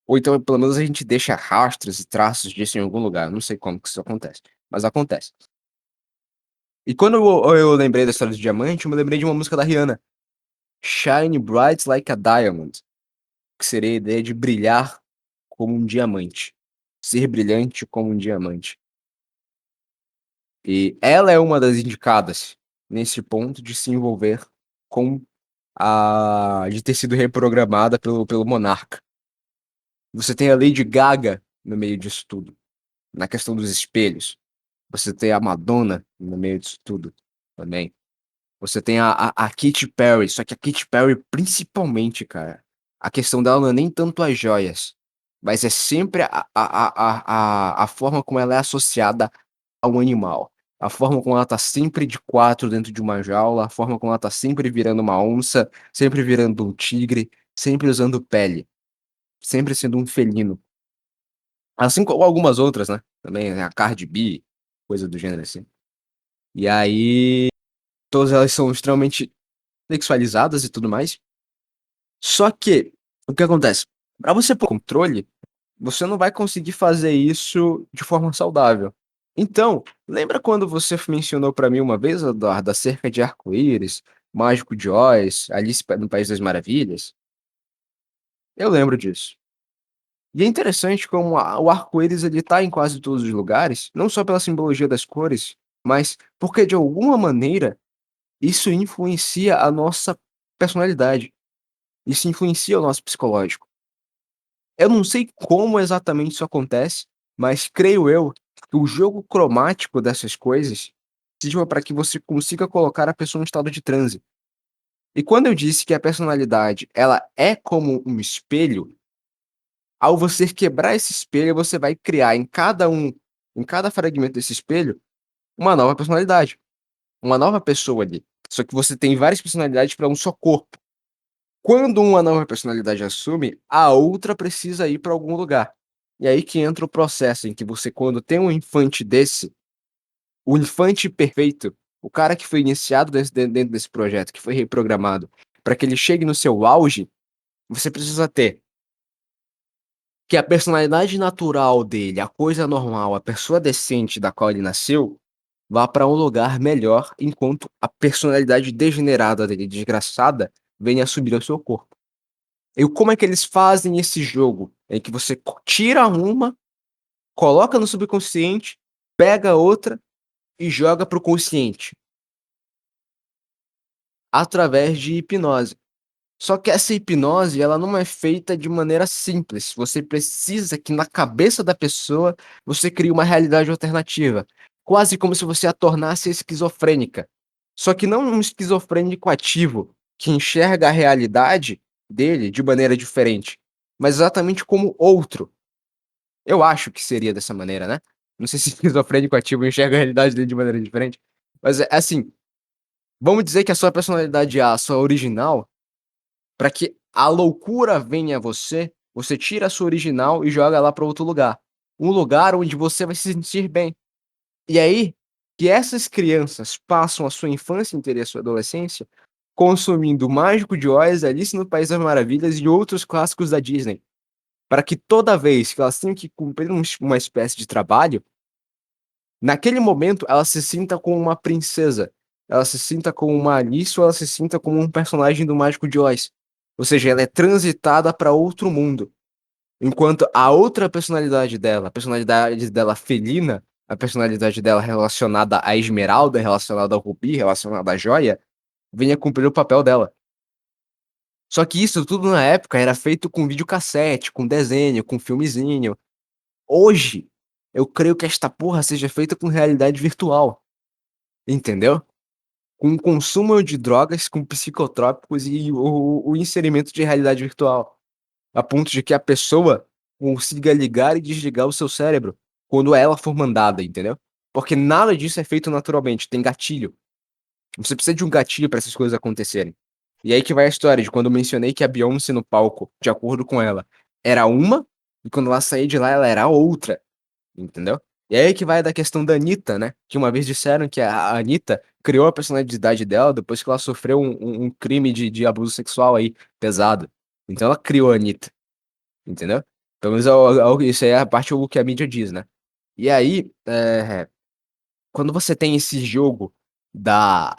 Ou então, pelo menos, a gente deixa rastros e traços disso em algum lugar. Não sei como que isso acontece, mas acontece. E quando eu lembrei da história do diamante, eu me lembrei de uma música da Rihanna, Shine Bright Like a Diamond, que seria a ideia de brilhar como um diamante. Ser brilhante como um diamante. E ela é uma das indicadas nesse ponto de se envolver com de ter sido reprogramada pelo monarca. Você tem a Lady Gaga no meio disso tudo, na questão dos espelhos. Você tem a Madonna no meio disso tudo também. Você tem a Katy Perry, só que a Katy Perry, principalmente, cara, a questão dela não é nem tanto as joias, mas é sempre a forma como ela é associada ao animal. A forma como ela tá sempre de quatro dentro de uma jaula, a forma como ela tá sempre virando uma onça, sempre virando um tigre, sempre usando pele, sempre sendo um felino. Assim como algumas outras, né? Também né, a Cardi B, coisa do gênero assim. E aí, todas elas são extremamente sexualizadas e tudo mais. Só que, o que acontece? Para você pôr controle, você não vai conseguir fazer isso de forma saudável. Então, lembra quando você mencionou para mim uma vez da cerca de arco-íris, Mágico de Oz, Alice no País das Maravilhas? Eu lembro disso. E é interessante como o arco-íris ele tá em quase todos os lugares, não só pela simbologia das cores, mas porque de alguma maneira isso influencia a nossa personalidade. Isso influencia o nosso psicológico. Eu não sei como exatamente isso acontece, mas creio eu que o jogo cromático dessas coisas sirva para que você consiga colocar a pessoa em estado de transe. E quando eu disse que a personalidade ela é como um espelho, ao você quebrar esse espelho, você vai criar em cada fragmento desse espelho, uma nova personalidade, uma nova pessoa ali. Só que você tem várias personalidades para um só corpo. Quando uma nova personalidade assume, a outra precisa ir para algum lugar. E aí que entra o processo em que você, quando tem um infante desse, o infante perfeito, o cara que foi iniciado dentro desse projeto, que foi reprogramado, para que ele chegue no seu auge, você precisa ter que a personalidade natural dele, a coisa normal, a pessoa decente da qual ele nasceu, vá para um lugar melhor, enquanto a personalidade degenerada dele, desgraçada, venha assumir o seu corpo. E como é que eles fazem esse jogo? É que você tira uma, coloca no subconsciente, pega outra e joga para o consciente. Através de hipnose. Só que essa hipnose, ela não é feita de maneira simples. Você precisa que na cabeça da pessoa você crie uma realidade alternativa. Quase como se você a tornasse esquizofrênica. Só que não um esquizofrênico ativo, que enxerga a realidade dele de maneira diferente, mas exatamente como outro. Eu acho que seria dessa maneira, né? Não sei se esquizofrênico ativo enxerga a realidade dele de maneira diferente, mas é assim, vamos dizer que a sua personalidade A, a sua original, para que a loucura venha a você, você tira a sua original e joga lá para outro lugar. Um lugar onde você vai se sentir bem. E aí, que essas crianças passam a sua infância inteira e a sua adolescência consumindo o Mágico de Oz, Alice no País das Maravilhas e outros clássicos da Disney, para que toda vez que elas tenham que cumprir uma espécie de trabalho, naquele momento ela se sinta como uma princesa, ela se sinta como uma Alice ou ela se sinta como um personagem do Mágico de Oz. Ou seja, ela é transitada para outro mundo. Enquanto a outra personalidade dela, a personalidade dela felina, a personalidade dela relacionada à esmeralda, relacionada ao rubi, relacionada à joia, venha cumprir o papel dela. Só que isso tudo na época era feito com videocassete, com desenho, com filmezinho. Hoje, eu creio que esta porra seja feita com realidade virtual, entendeu? Com o consumo de drogas, com psicotrópicos e o inserimento de realidade virtual. A ponto de que a pessoa consiga ligar e desligar o seu cérebro quando ela for mandada, entendeu? Porque nada disso é feito naturalmente, tem gatilho. Você precisa de um gatilho para essas coisas acontecerem. E aí que vai a história de quando eu mencionei que a Beyoncé no palco, de acordo com ela, era uma, e quando ela saía de lá ela era outra, entendeu? E aí que vai da questão da Anitta, né? Que uma vez disseram que a Anitta criou a personalidade dela depois que ela sofreu um crime de abuso sexual aí, pesado. Então ela criou a Anitta, entendeu? Pelo menos isso aí é a parte o que a mídia diz, né? E aí, quando você tem esse jogo da,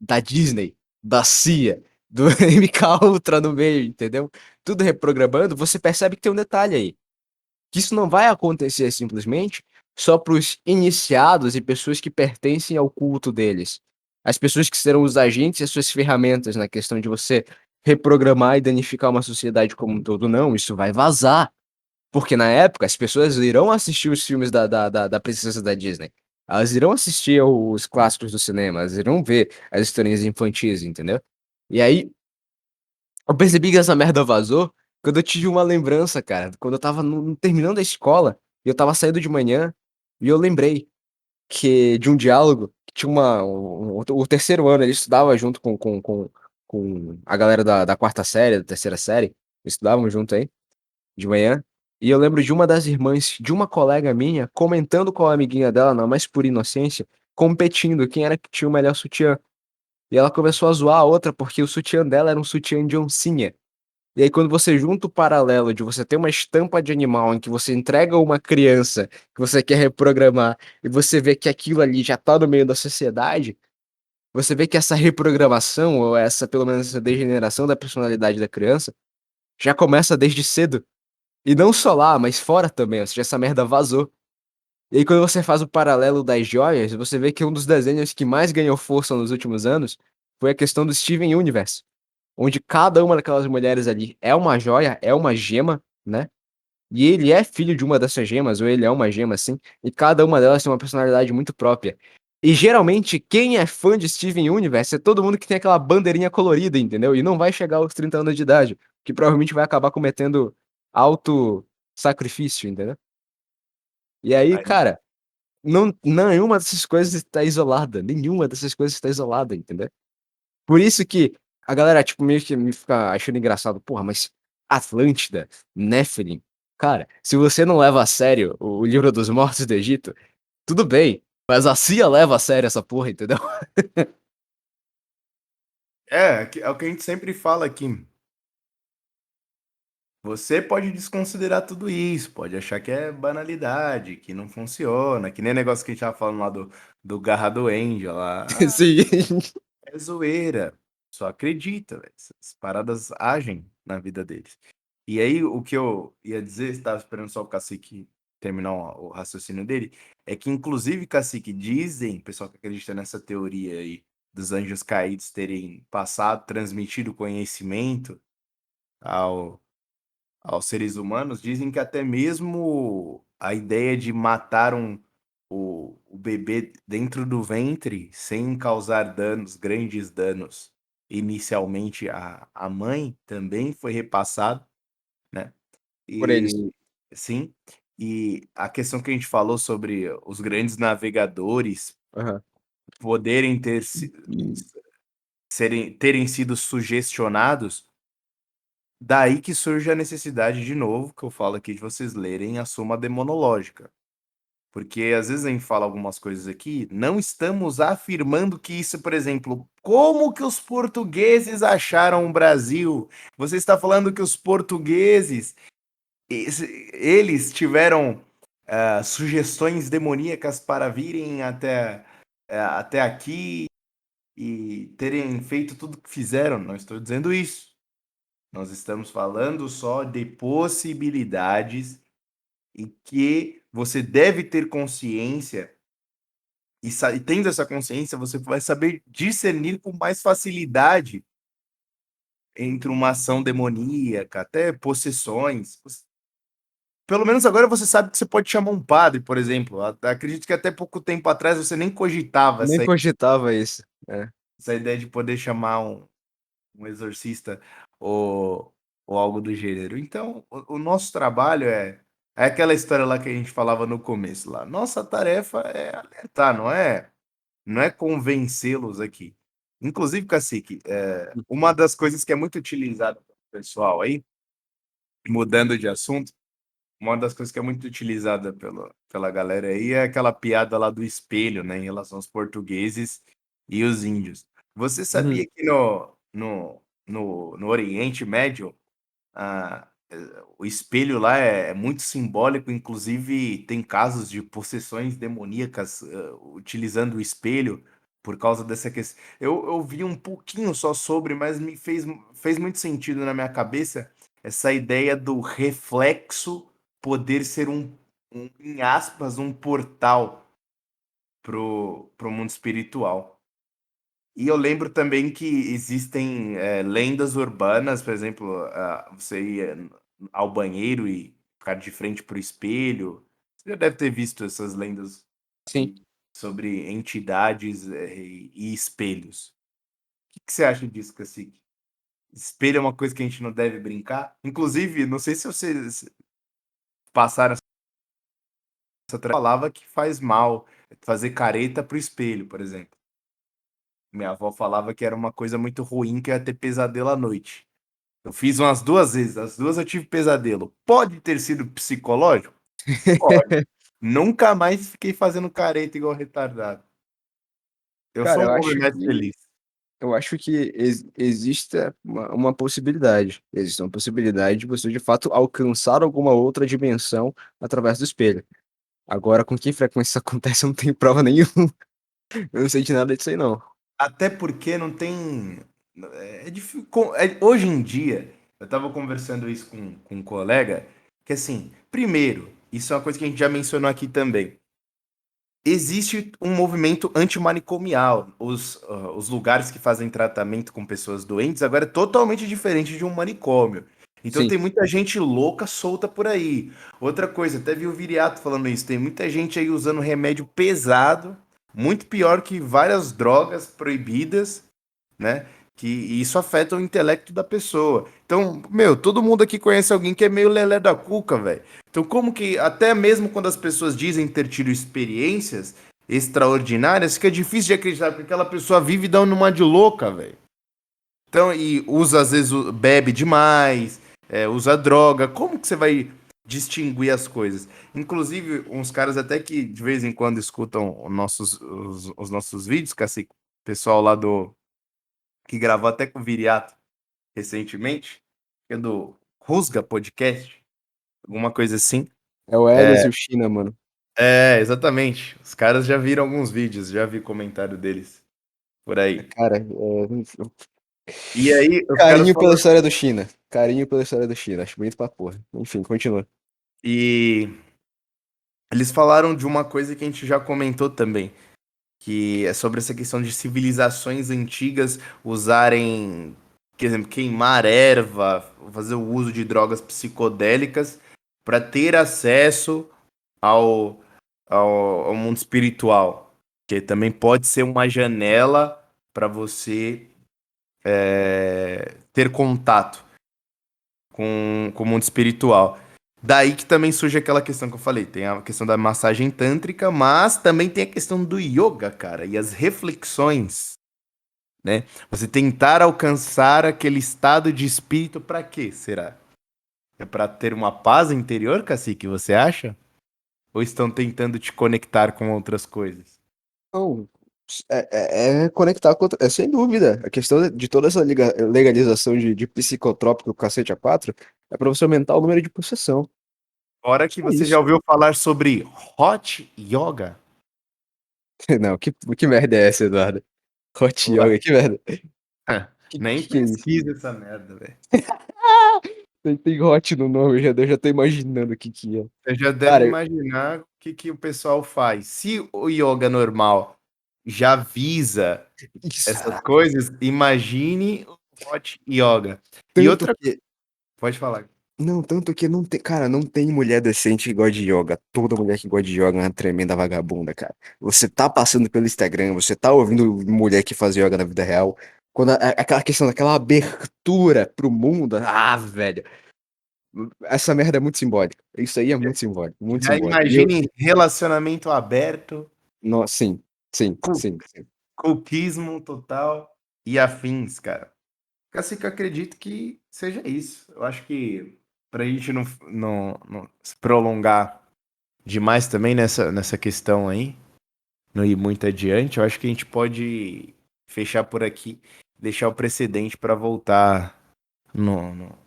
da Disney, da CIA, do MK Ultra no meio, entendeu? Tudo reprogramando, você percebe que tem um detalhe aí. Que isso não vai acontecer simplesmente só para os iniciados e pessoas que pertencem ao culto deles. As pessoas que serão os agentes e as suas ferramentas na questão de você reprogramar e danificar uma sociedade como um todo, não. Isso vai vazar. Porque na época as pessoas irão assistir os filmes da princesa da Disney. Elas irão assistir os clássicos do cinema, elas irão ver as historinhas infantis, entendeu? E aí, eu percebi que essa merda vazou quando eu tive uma lembrança, cara. Quando eu tava terminando a escola, e eu tava saindo de manhã, e eu lembrei de um diálogo que tinha o terceiro ano, ele estudava junto com a galera da quarta série, da terceira série, eles estudavam junto aí de manhã, e eu lembro de uma das irmãs de uma colega minha comentando com a amiguinha dela, na mais pura inocência, competindo quem era que tinha o melhor sutiã. E ela começou a zoar a outra porque o sutiã dela era um sutiã de oncinha. E aí, quando você junta o paralelo de você ter uma estampa de animal em que você entrega uma criança que você quer reprogramar e você vê que aquilo ali já tá no meio da sociedade, você vê que essa reprogramação, ou essa, pelo menos, essa degeneração da personalidade da criança, já começa desde cedo. E não só lá, mas fora também, ou seja, essa merda vazou. E aí quando você faz o paralelo das joias, você vê que um dos desenhos que mais ganhou força nos últimos anos foi a questão do Steven Universe, onde cada uma daquelas mulheres ali é uma joia, é uma gema, né? E ele é filho de uma dessas gemas, ou ele é uma gema, assim, e cada uma delas tem uma personalidade muito própria. E geralmente, quem é fã de Steven Universe é todo mundo que tem aquela bandeirinha colorida, entendeu? E não vai chegar aos 30 anos de idade, que provavelmente vai acabar cometendo auto sacrifício, entendeu? E aí, Aí, cara, não, nenhuma dessas coisas está isolada, nenhuma dessas coisas está isolada, entendeu? Por isso que a galera, tipo, meio que me fica achando engraçado, porra, mas Atlântida, Nephilim, cara, se você não leva a sério o livro dos mortos do Egito, tudo bem, mas a CIA leva a sério essa porra, entendeu? é o que a gente sempre fala aqui. Você pode desconsiderar tudo isso, pode achar que é banalidade, que não funciona, que nem o negócio que a gente tava falando lá do Garra do Angel lá. Ah, Sim. é zoeira. Só acredita, velho. Essas paradas agem na vida deles. E aí, o que eu ia dizer, estava esperando só o Cacique terminar o raciocínio dele, é que, inclusive, Cacique, dizem, pessoal que acredita nessa teoria aí, dos anjos caídos terem passado, transmitido conhecimento ao aos seres humanos, dizem que até mesmo a ideia de matar o bebê dentro do ventre sem causar danos, grandes danos, inicialmente à mãe, também foi repassado, né? Por eles. E sim, e a questão que a gente falou sobre os grandes navegadores Aham. poderem terem sido sugestionados. Daí que surge a necessidade, de novo, que eu falo aqui, de vocês lerem a Suma Demonológica. Porque às vezes a gente fala algumas coisas aqui, não estamos afirmando que isso, por exemplo, como que os portugueses acharam o Brasil? Você está falando que os portugueses, eles tiveram sugestões demoníacas para virem até aqui e terem feito tudo que fizeram. Não estou dizendo isso. Nós estamos falando só de possibilidades em que você deve ter consciência e tendo essa consciência, você vai saber discernir com mais facilidade entre uma ação demoníaca, até possessões. Pelo menos agora você sabe que você pode chamar um padre, por exemplo. Acredito que até pouco tempo atrás você nem cogitava Nem cogitava isso. essa ideia de poder chamar um exorcista ou algo do gênero. Então, o nosso trabalho é aquela história lá que a gente falava no começo lá. Nossa tarefa é alertar, não é convencê-los aqui. Inclusive, Cacique, uma das coisas que é muito utilizada pelo pessoal aí, mudando de assunto, uma das coisas que é muito utilizada pela galera aí é aquela piada lá do espelho, né, em relação aos portugueses e os índios. Você sabia que no Oriente Médio, o espelho lá é muito simbólico, inclusive tem casos de possessões demoníacas utilizando o espelho por causa dessa questão. Eu vi um pouquinho só sobre, mas me fez muito sentido na minha cabeça essa ideia do reflexo poder ser em aspas, um portal pro mundo espiritual. E eu lembro também que existem lendas urbanas, por exemplo, você ir ao banheiro e ficar de frente para o espelho. Você já deve ter visto essas lendas Sim. sobre entidades e espelhos. O que você acha disso, Cacique? Espelho é uma coisa que a gente não deve brincar? Inclusive, não sei se vocês passaram essa falava que faz mal fazer careta pro espelho, por exemplo. Minha avó falava que era uma coisa muito ruim, que ia ter pesadelo à noite. Eu fiz umas 2 vezes, as 2 eu tive pesadelo. Pode ter sido psicológico? Pode. Nunca mais fiquei fazendo careta igual retardado. Eu Cara, sou eu um homem acho mais que feliz. eu acho que existe uma possibilidade. Existe uma possibilidade de você, de fato, alcançar alguma outra dimensão através do espelho. Agora, com que frequência isso acontece, eu não tenho prova nenhuma. Eu não sei de nada disso aí, não. Até porque não tem. É difícil. Hoje em dia, eu tava conversando isso com um colega, que assim, primeiro, isso é uma coisa que a gente já mencionou aqui também. Existe um movimento antimanicomial. Os lugares que fazem tratamento com pessoas doentes agora é totalmente diferente de um manicômio. Então Sim. tem muita gente louca solta por aí. Outra coisa, até vi o Viriato falando isso, tem muita gente aí usando remédio pesado, muito pior que várias drogas proibidas, né? Que isso afeta o intelecto da pessoa. Então, meu, todo mundo aqui conhece alguém que é meio lelé da cuca, velho. Então, como que, até mesmo quando as pessoas dizem ter tido experiências extraordinárias, fica difícil de acreditar, porque aquela pessoa vive dando uma de louca, velho. Então, e usa, às vezes, bebe demais, usa droga. Como que você vai distinguir as coisas? Inclusive, uns caras até que de vez em quando escutam os nossos vídeos, Cacique, pessoal lá que gravou até com o Viriato recentemente, que é do Rusga Podcast, alguma coisa assim. É o Elias e o China, mano. Exatamente. Os caras já viram alguns vídeos, já vi comentário deles por aí. Cara, E aí, os caras carinho pela falam. história do China. Carinho pela história do China. Acho bonito pra porra. Enfim, continua. E eles falaram de uma coisa que a gente já comentou também, que é sobre essa questão de civilizações antigas usarem, por exemplo, queimar erva, fazer o uso de drogas psicodélicas para ter acesso ao, ao mundo espiritual, que também pode ser uma janela para você ter contato com o mundo espiritual. Daí que também surge aquela questão que eu falei, tem a questão da massagem tântrica, mas também tem a questão do yoga, cara, e as reflexões, né? Você tentar alcançar aquele estado de espírito para quê, será? É para ter uma paz interior, Cacique, você acha? Ou estão tentando te conectar com outras coisas? Não, é conectar com outra, sem dúvida. A questão de toda essa legalização de psicotrópico cacete a quatro é para você aumentar o número de possessão. Fora que Só você já isso. ouviu falar sobre hot yoga? Não, que merda é essa, Eduardo? Hot Ué, yoga, que merda. nem Que é isso? pesquisa essa merda, velho. Tem hot no nome, eu já tô imaginando o que é. Você já deve Cara, imaginar o que o pessoal faz. Se o yoga normal já visa isso, essas coisas, imagine o hot yoga. E tanto outra, que. pode falar. Não, tanto que não tem. Cara, não tem mulher decente que gosta de yoga. Toda mulher que gosta de yoga é uma tremenda vagabunda, cara. Você tá passando pelo Instagram, você tá ouvindo mulher que faz yoga na vida real. Quando aquela questão daquela abertura pro mundo. Ah, velho. Essa merda é muito simbólica. Isso aí é muito simbólico, muito Já simbólico. E eu. imagine relacionamento aberto, Nossa, sim, sim, cu- sim, sim. cookiesmo total e afins, cara. Assim que eu acredito que seja isso. Eu acho que pra gente não se prolongar demais também nessa questão aí, não ir muito adiante, eu acho que a gente pode fechar por aqui, deixar o precedente para voltar no, no,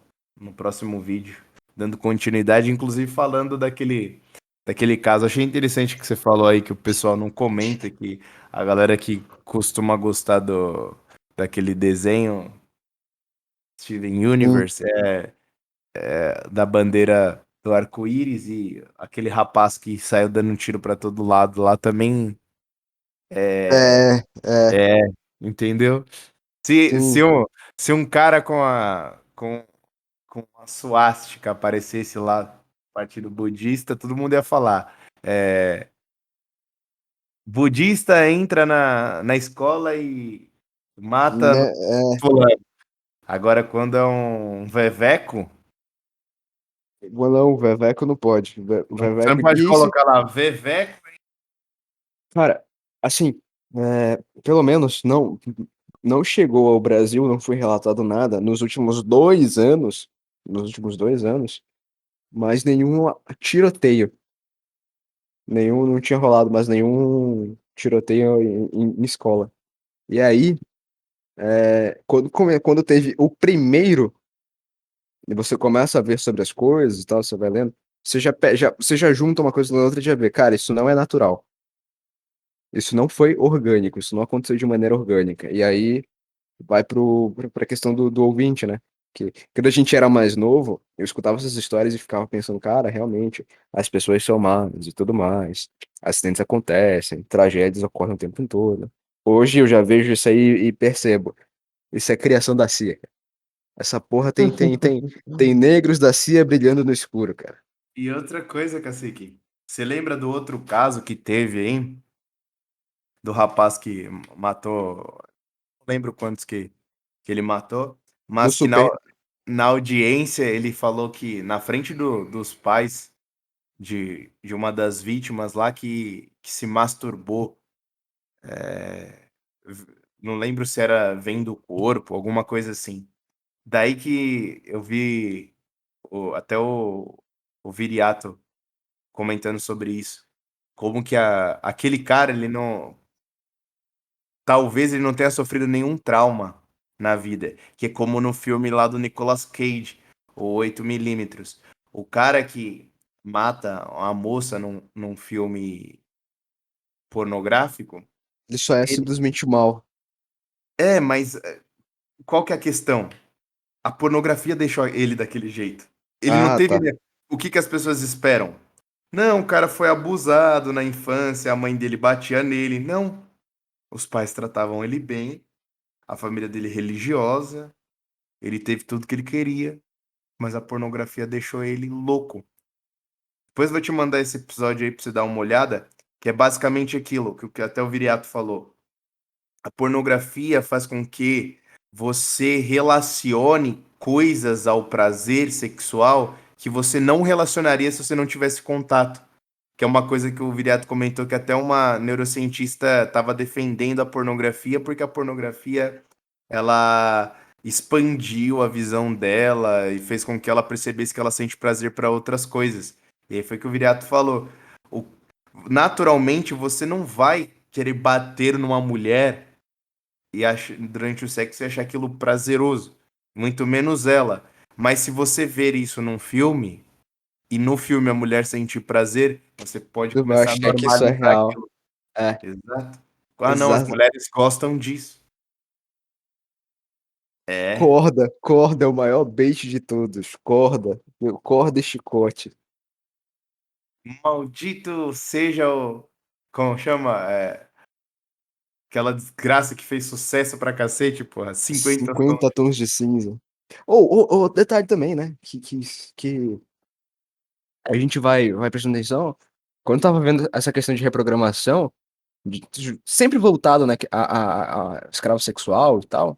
no próximo vídeo, dando continuidade, inclusive falando daquele caso. Achei interessante que você falou aí que o pessoal não comenta, que a galera que costuma gostar daquele desenho Steven Sim, Universe da bandeira do arco-íris e aquele rapaz que saiu dando um tiro para todo lado lá também é, é, entendeu? Se, sim. se, um, se um cara com a suástica aparecesse lá no Partido Budista, todo mundo ia falar. Budista entra na escola e mata Né, fulano. Agora, quando é um veveco, não, o Veveco não pode. O você não Veveco. pode E esse, colocar lá veveco. cara, assim, pelo menos não chegou ao Brasil, não foi relatado nada nos últimos 2 anos, mas nenhum tiroteio, não tinha rolado mais nenhum tiroteio em escola. E aí, quando teve o primeiro, e você começa a ver sobre as coisas e tal, você vai lendo, você já junta uma coisa na outra e já vê, cara, isso não é natural. Isso não foi orgânico, isso não aconteceu de maneira orgânica. E aí vai pra questão do ouvinte, né? Que quando a gente era mais novo, eu escutava essas histórias e ficava pensando, cara, realmente, as pessoas são más e tudo mais. Acidentes acontecem, tragédias ocorrem o tempo todo. Hoje eu já vejo isso aí e percebo. Isso é criação da CIA. Essa porra tem negros da CIA brilhando no escuro, cara. E outra coisa, Cacique, você lembra do outro caso que teve, hein? Do rapaz que matou, não lembro quantos que ele matou, No mas que Super. na audiência ele falou que na frente dos pais de uma das vítimas lá que se masturbou. Não lembro se era vendo o corpo, alguma coisa assim. Daí que eu vi até o Viriato comentando sobre isso. Como que aquele cara, ele não. Talvez ele não tenha sofrido nenhum trauma na vida. Que é como no filme lá do Nicolas Cage, o 8mm. O cara que mata uma moça num filme pornográfico. Ele só é Ele, simplesmente mal. mas qual que é a questão? A pornografia deixou ele daquele jeito. Ele não Ah, teve. tá. O que as pessoas esperam? Não, o cara foi abusado na infância, a mãe dele batia nele. Não. Os pais tratavam ele bem, a família dele religiosa, ele teve tudo que ele queria, mas a pornografia deixou ele louco. Depois eu vou te mandar esse episódio aí pra você dar uma olhada, que é basicamente aquilo que até o Viriato falou. A pornografia faz com que você relacione coisas ao prazer sexual que você não relacionaria se você não tivesse contato. Que é uma coisa que o Viriato comentou que até uma neurocientista estava defendendo a pornografia, porque a pornografia ela expandiu a visão dela e fez com que ela percebesse que ela sente prazer para outras coisas. E aí foi que o Viriato falou. O naturalmente você não vai querer bater numa mulher durante o sexo e achar aquilo prazeroso. Muito menos ela. Mas se você ver isso num filme, e no filme a mulher sentir prazer, você pode Tu vai começar a achar que isso é normalizar real. aquilo. É, Exato. Ah, não, as exato. mulheres gostam disso. É. Corda é o maior bait de todos. Corda. Corda e chicote. Maldito seja o. Como chama? Aquela desgraça que fez sucesso pra cacete, porra. 50 tons. 50 tons de cinza. Ou, detalhe também, né? Que a gente vai prestando atenção. Quando eu tava vendo essa questão de reprogramação, sempre voltado, né, a escravo sexual e tal.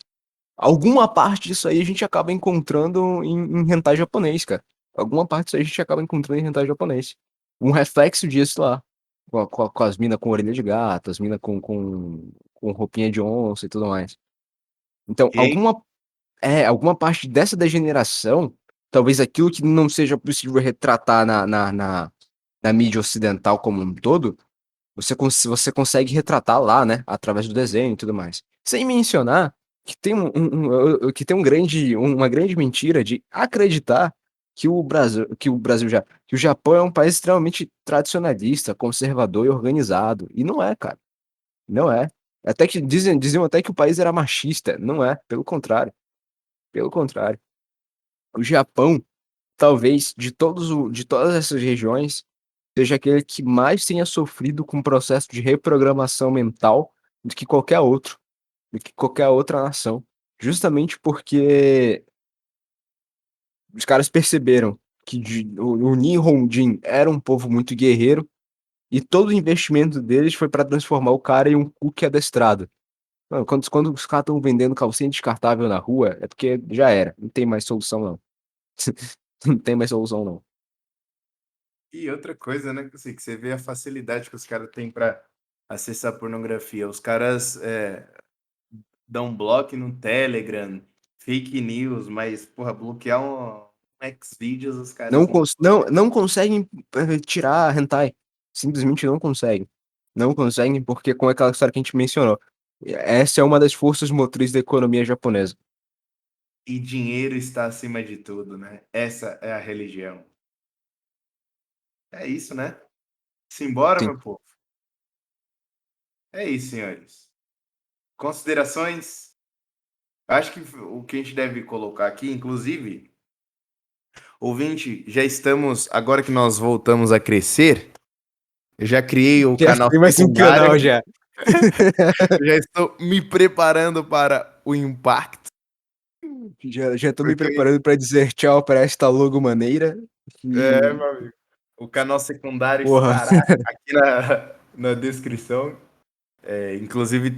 Alguma parte disso aí a gente acaba encontrando em hentai japonês, cara. Alguma parte disso aí a gente acaba encontrando em hentai japonês. Um reflexo disso lá. Com as minas com orelha de gato, as minas com roupinha de onça e tudo mais. Então, Ok? alguma parte dessa degeneração, talvez aquilo que não seja possível retratar na mídia ocidental como um todo, você consegue retratar lá, né, através do desenho e tudo mais. Sem mencionar que tem que tem uma grande mentira de acreditar que o Japão é um país extremamente tradicionalista, conservador e organizado. E não é, cara. Não é. Até que diziam até que o país era machista. Não é, pelo contrário. Pelo contrário. O Japão, talvez, de todas essas regiões, seja aquele que mais tenha sofrido com o processo de reprogramação mental do que qualquer outro, do que qualquer outra nação. Justamente porque os caras perceberam que o Nihonjin era um povo muito guerreiro e todo o investimento deles foi para transformar o cara em um cookie adestrado. Mano, quando os caras estão vendendo calcinha descartável na rua, é porque já era, não tem mais solução não. Não tem mais solução não. E outra coisa, né, que você vê a facilidade que os caras têm pra acessar pornografia. Os caras dão bloco no Telegram, fake news, mas, porra, bloquear um Xvideos, os caras não. Não conseguem tirar hentai. Simplesmente não conseguem. Não conseguem porque com aquela história que a gente mencionou. Essa é uma das forças motrizes da economia japonesa. E dinheiro está acima de tudo, né? Essa é a religião. É isso, né? Simbora, Sim. meu povo. É isso, senhores. Considerações? Acho que o que a gente deve colocar aqui, inclusive, ouvinte, já estamos, agora que nós voltamos a crescer, eu já criei o Já canal tem mais um secundário, canal já. já estou me preparando para o impacto, Já tô me porque preparando para dizer tchau para esta logo maneira. meu E, amigo, o canal secundário porra, estará aqui na descrição. Inclusive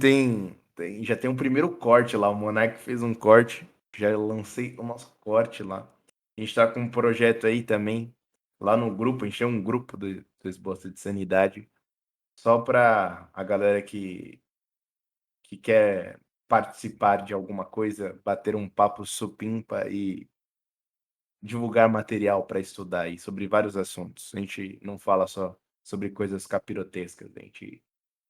já tem um primeiro corte lá, o Monark fez um corte, já lancei o nosso corte lá. A gente tá com um projeto aí também, lá no grupo, a gente tem um grupo do Esboço de Sanidade, só para a galera que quer participar de alguma coisa, bater um papo supimpa e divulgar material para estudar aí sobre vários assuntos. A gente não fala só sobre coisas capirotescas, a gente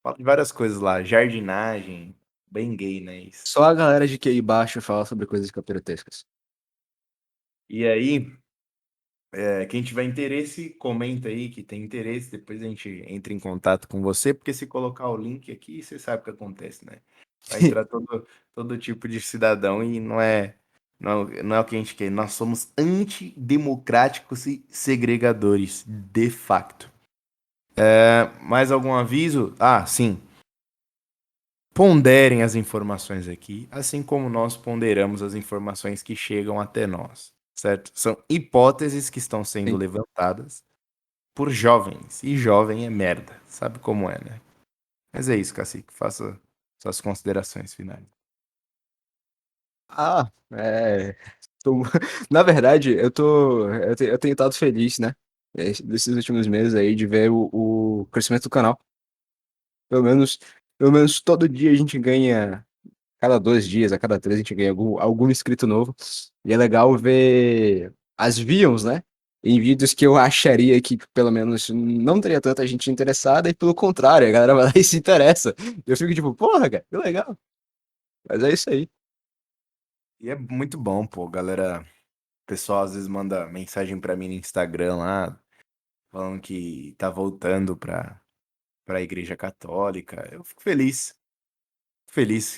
fala de várias coisas lá, jardinagem, bem gay, né? Isso. só a galera de QI baixo fala sobre coisas capirotescas. E aí, quem tiver interesse, comenta aí que tem interesse, depois a gente entra em contato com você, porque se colocar o link aqui, você sabe o que acontece, né? Vai entrar todo tipo de cidadão e não é o que a gente quer. Nós somos antidemocráticos e segregadores, de facto. Mais algum aviso? Ah, sim. Ponderem as informações aqui, assim como nós ponderamos as informações que chegam até nós, certo? São hipóteses que estão sendo Sim. levantadas por jovens, e jovem é merda, sabe como é, né? Mas é isso, Cacique, faça suas considerações finais. Ah, tô- na verdade, eu tenho estado feliz, né? Desses últimos meses aí de ver o crescimento do canal. Pelo menos, pelo menos todo dia a gente ganha, cada 2 dias, a cada 3 a gente ganha algum inscrito novo. E é legal ver as views, né? em vídeos que eu acharia que, pelo menos, não teria tanta gente interessada, e pelo contrário, a galera vai lá e se interessa. Eu fico tipo, porra, cara, que legal. Mas é isso aí. E é muito bom, pô, galera. O pessoal às vezes manda mensagem pra mim no Instagram lá, falando que tá voltando pra Igreja Católica. Eu fico feliz, feliz.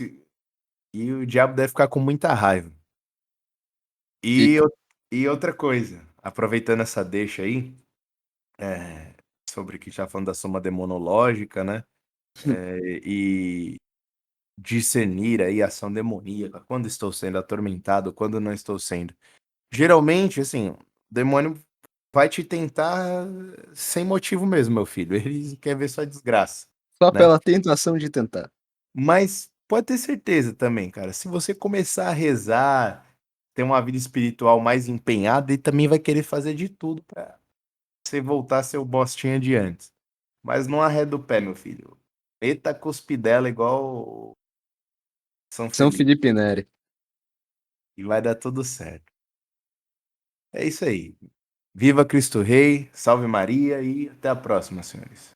E o diabo deve ficar com muita raiva. E, Fica. e outra coisa, aproveitando essa deixa aí, é, sobre o que já falando da soma demonológica, né? E discernir aí a ação demoníaca, quando estou sendo atormentado, quando não estou sendo. Geralmente, assim, o demônio vai te tentar sem motivo mesmo, meu filho. Ele quer ver sua desgraça, Só né? pela tentação de tentar. Mas pode ter certeza também, cara, se você começar a rezar, ter uma vida espiritual mais empenhada, ele também vai querer fazer de tudo pra você voltar a ser o bostinha de antes. Mas não arreda o pé, meu filho. Meta a cuspidela igual São São Felipe Felipe Neri. e vai dar tudo certo. É isso aí. Viva Cristo Rei, salve Maria e até a próxima, senhores.